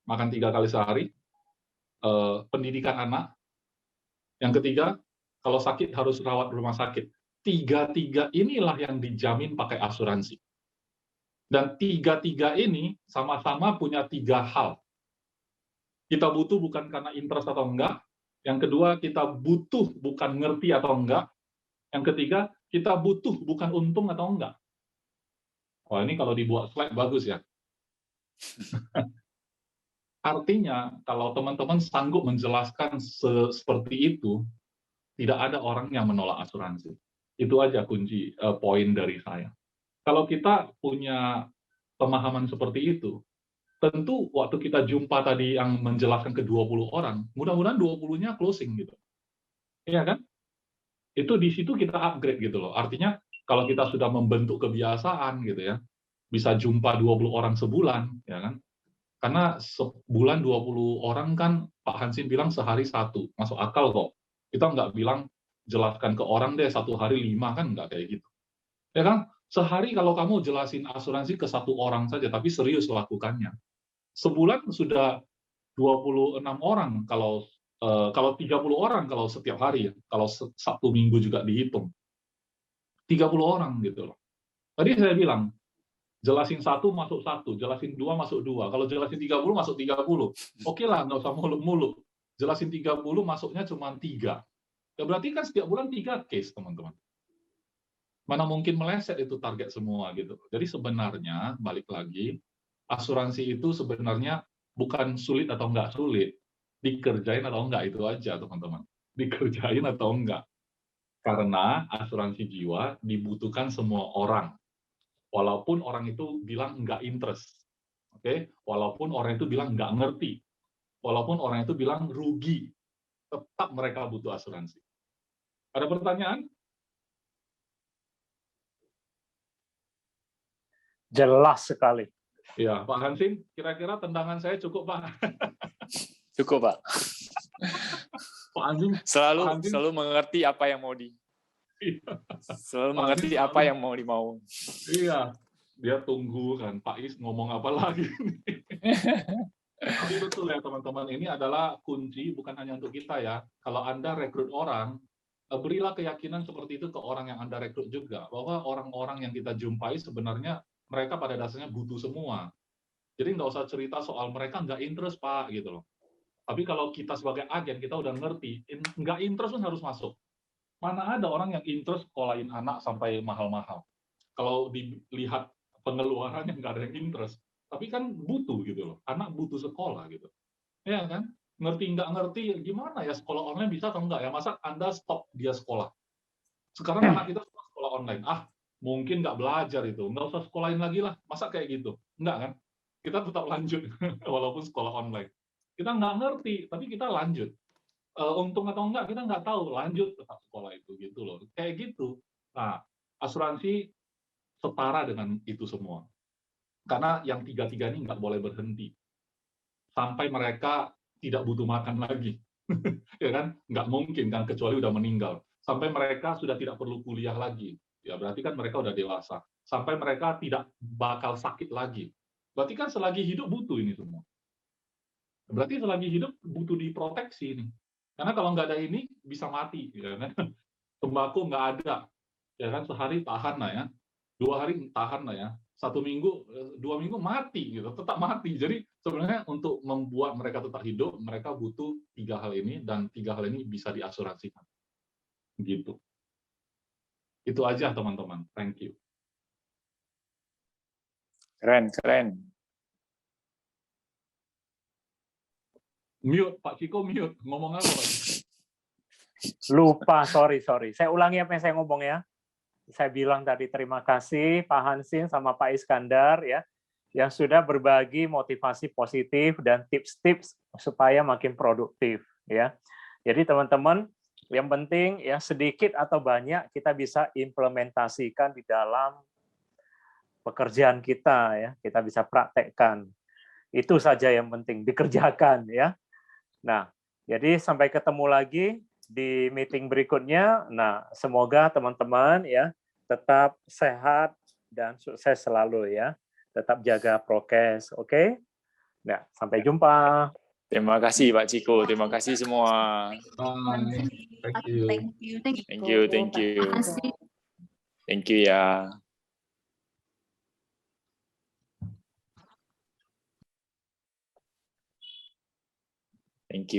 Speaker 7: makan 3 kali sehari, pendidikan anak. Yang ketiga, kalau sakit harus rawat rumah sakit. Tiga-tiga inilah yang dijamin pakai asuransi. Dan tiga-tiga ini sama-sama punya 3 hal. Kita butuh bukan karena interest atau enggak. Yang kedua, kita butuh bukan ngerti atau enggak. Yang ketiga, kita butuh bukan untung atau enggak. Wah, ini kalau dibuat slide bagus ya. Artinya, kalau teman-teman sanggup menjelaskan seperti itu, tidak ada orang yang menolak asuransi. Itu aja kunci poin dari saya. Kalau kita punya pemahaman seperti itu, tentu waktu kita jumpa tadi yang menjelaskan ke 20 orang, mudah-mudahan 20-nya closing gitu. Iya kan? Itu di situ kita upgrade gitu loh. Artinya kalau kita sudah membentuk kebiasaan gitu ya, bisa jumpa 20 orang sebulan, ya kan? Karena sebulan 20 orang kan Pak Hansin bilang sehari 1, masuk akal kok. Kita nggak bilang jelaskan ke orang deh 1 hari 5, kan nggak kayak gitu. Ya kan? Sehari kalau kamu jelasin asuransi ke 1 orang saja, tapi serius lakukannya. Sebulan sudah 26 orang kalau 30 orang kalau setiap hari ya. Kalau Sabtu Minggu juga dihitung. 30 orang gitu loh. Tadi saya bilang, jelasin 1 masuk 1, jelasin 2 masuk 2. Kalau jelasin 30 masuk 30. Oke lah, nggak usah muluk-muluk. Jelasin 30 masuknya cuma 3. Ya berarti kan setiap bulan 3 case, teman-teman. Mana mungkin meleset itu target semua gitu. Jadi sebenarnya, balik lagi, asuransi itu sebenarnya bukan sulit atau nggak sulit. Dikerjain atau enggak, itu aja teman-teman. Dikerjain atau enggak. Karena asuransi jiwa dibutuhkan semua orang. Walaupun orang itu bilang nggak interest. Oke? Walaupun orang itu bilang nggak ngerti. Walaupun orang itu bilang rugi. Tetap mereka butuh asuransi. Ada pertanyaan?
Speaker 1: Jelas sekali.
Speaker 7: Ya, Pak Hansin, kira-kira tendangan saya cukup, Pak.
Speaker 2: Cukup, Pak.
Speaker 7: Pak Hansin
Speaker 2: Selalu mengerti apa yang mau selalu mengerti apa yang mau dimau.
Speaker 7: Iya, dia tunggu kan, Pak Is ngomong apa lagi. Tapi betul ya teman-teman, ini adalah kunci bukan hanya untuk kita ya. Kalau Anda rekrut orang, berilah keyakinan seperti itu ke orang yang Anda rekrut juga. Bahwa orang-orang yang kita jumpai sebenarnya mereka pada dasarnya butuh semua. Jadi nggak usah cerita soal mereka nggak interest Pak, gitu loh. Tapi kalau kita sebagai agen, kita udah ngerti, nggak interest pun harus masuk. Mana ada orang yang interest sekolahin anak sampai mahal-mahal. Kalau dilihat pengeluarannya nggak ada yang interest. Tapi kan butuh gitu loh, anak butuh sekolah gitu, ya kan? Ngerti nggak ngerti gimana ya sekolah online bisa atau enggak ya? Masa Anda stop dia sekolah? Sekarang anak kita sekolah online, mungkin nggak belajar itu, nggak usah sekolahin lagi lah, masa kayak gitu? Enggak kan? Kita tetap lanjut walaupun sekolah online. Kita nggak ngerti, tapi kita lanjut. Untung atau enggak kita nggak tahu, lanjut tetap sekolah itu gitu loh, kayak gitu. Nah, asuransi setara dengan itu semua. Karena yang tiga-tiga ini nggak boleh berhenti sampai mereka tidak butuh makan lagi, ya kan? Nggak mungkin kan, kecuali udah meninggal. Sampai mereka sudah tidak perlu kuliah lagi, ya berarti kan mereka udah dewasa. Sampai mereka tidak bakal sakit lagi, berarti kan selagi hidup butuh ini semua. Berarti selagi hidup butuh diproteksi ini. Karena kalau nggak ada ini bisa mati, ya kan? Tembakau nggak ada, ya kan? Sehari tahan lah ya, 2 hari tahan lah ya. 1 minggu, 2 minggu mati gitu, tetap mati. Jadi sebenarnya untuk membuat mereka tetap hidup, mereka butuh 3 hal ini, dan 3 hal ini bisa diasuransikan. Gitu. Itu aja teman-teman. Thank you.
Speaker 2: Keren.
Speaker 7: Mute, Pak Ciko mute. Ngomong apa, Pak?
Speaker 1: Lupa, sorry. Saya ulangi apa yang saya ngomong ya. Saya bilang tadi terima kasih Pak Hansin sama Pak Iskandar ya, yang sudah berbagi motivasi positif dan tips-tips supaya makin produktif ya. Jadi teman-teman, yang penting ya sedikit atau banyak kita bisa implementasikan di dalam pekerjaan kita ya, kita bisa praktekkan. Itu saja yang penting dikerjakan ya. Nah, jadi sampai ketemu lagi di meeting berikutnya. Nah, semoga teman-teman ya tetap sehat dan sukses selalu ya. Tetap jaga prokes, oke? Nah, sampai jumpa.
Speaker 2: Terima kasih Pak Ciko, terima kasih semua.
Speaker 7: Bye. Thank you.
Speaker 2: Thank you. Thank you ya. Thank you.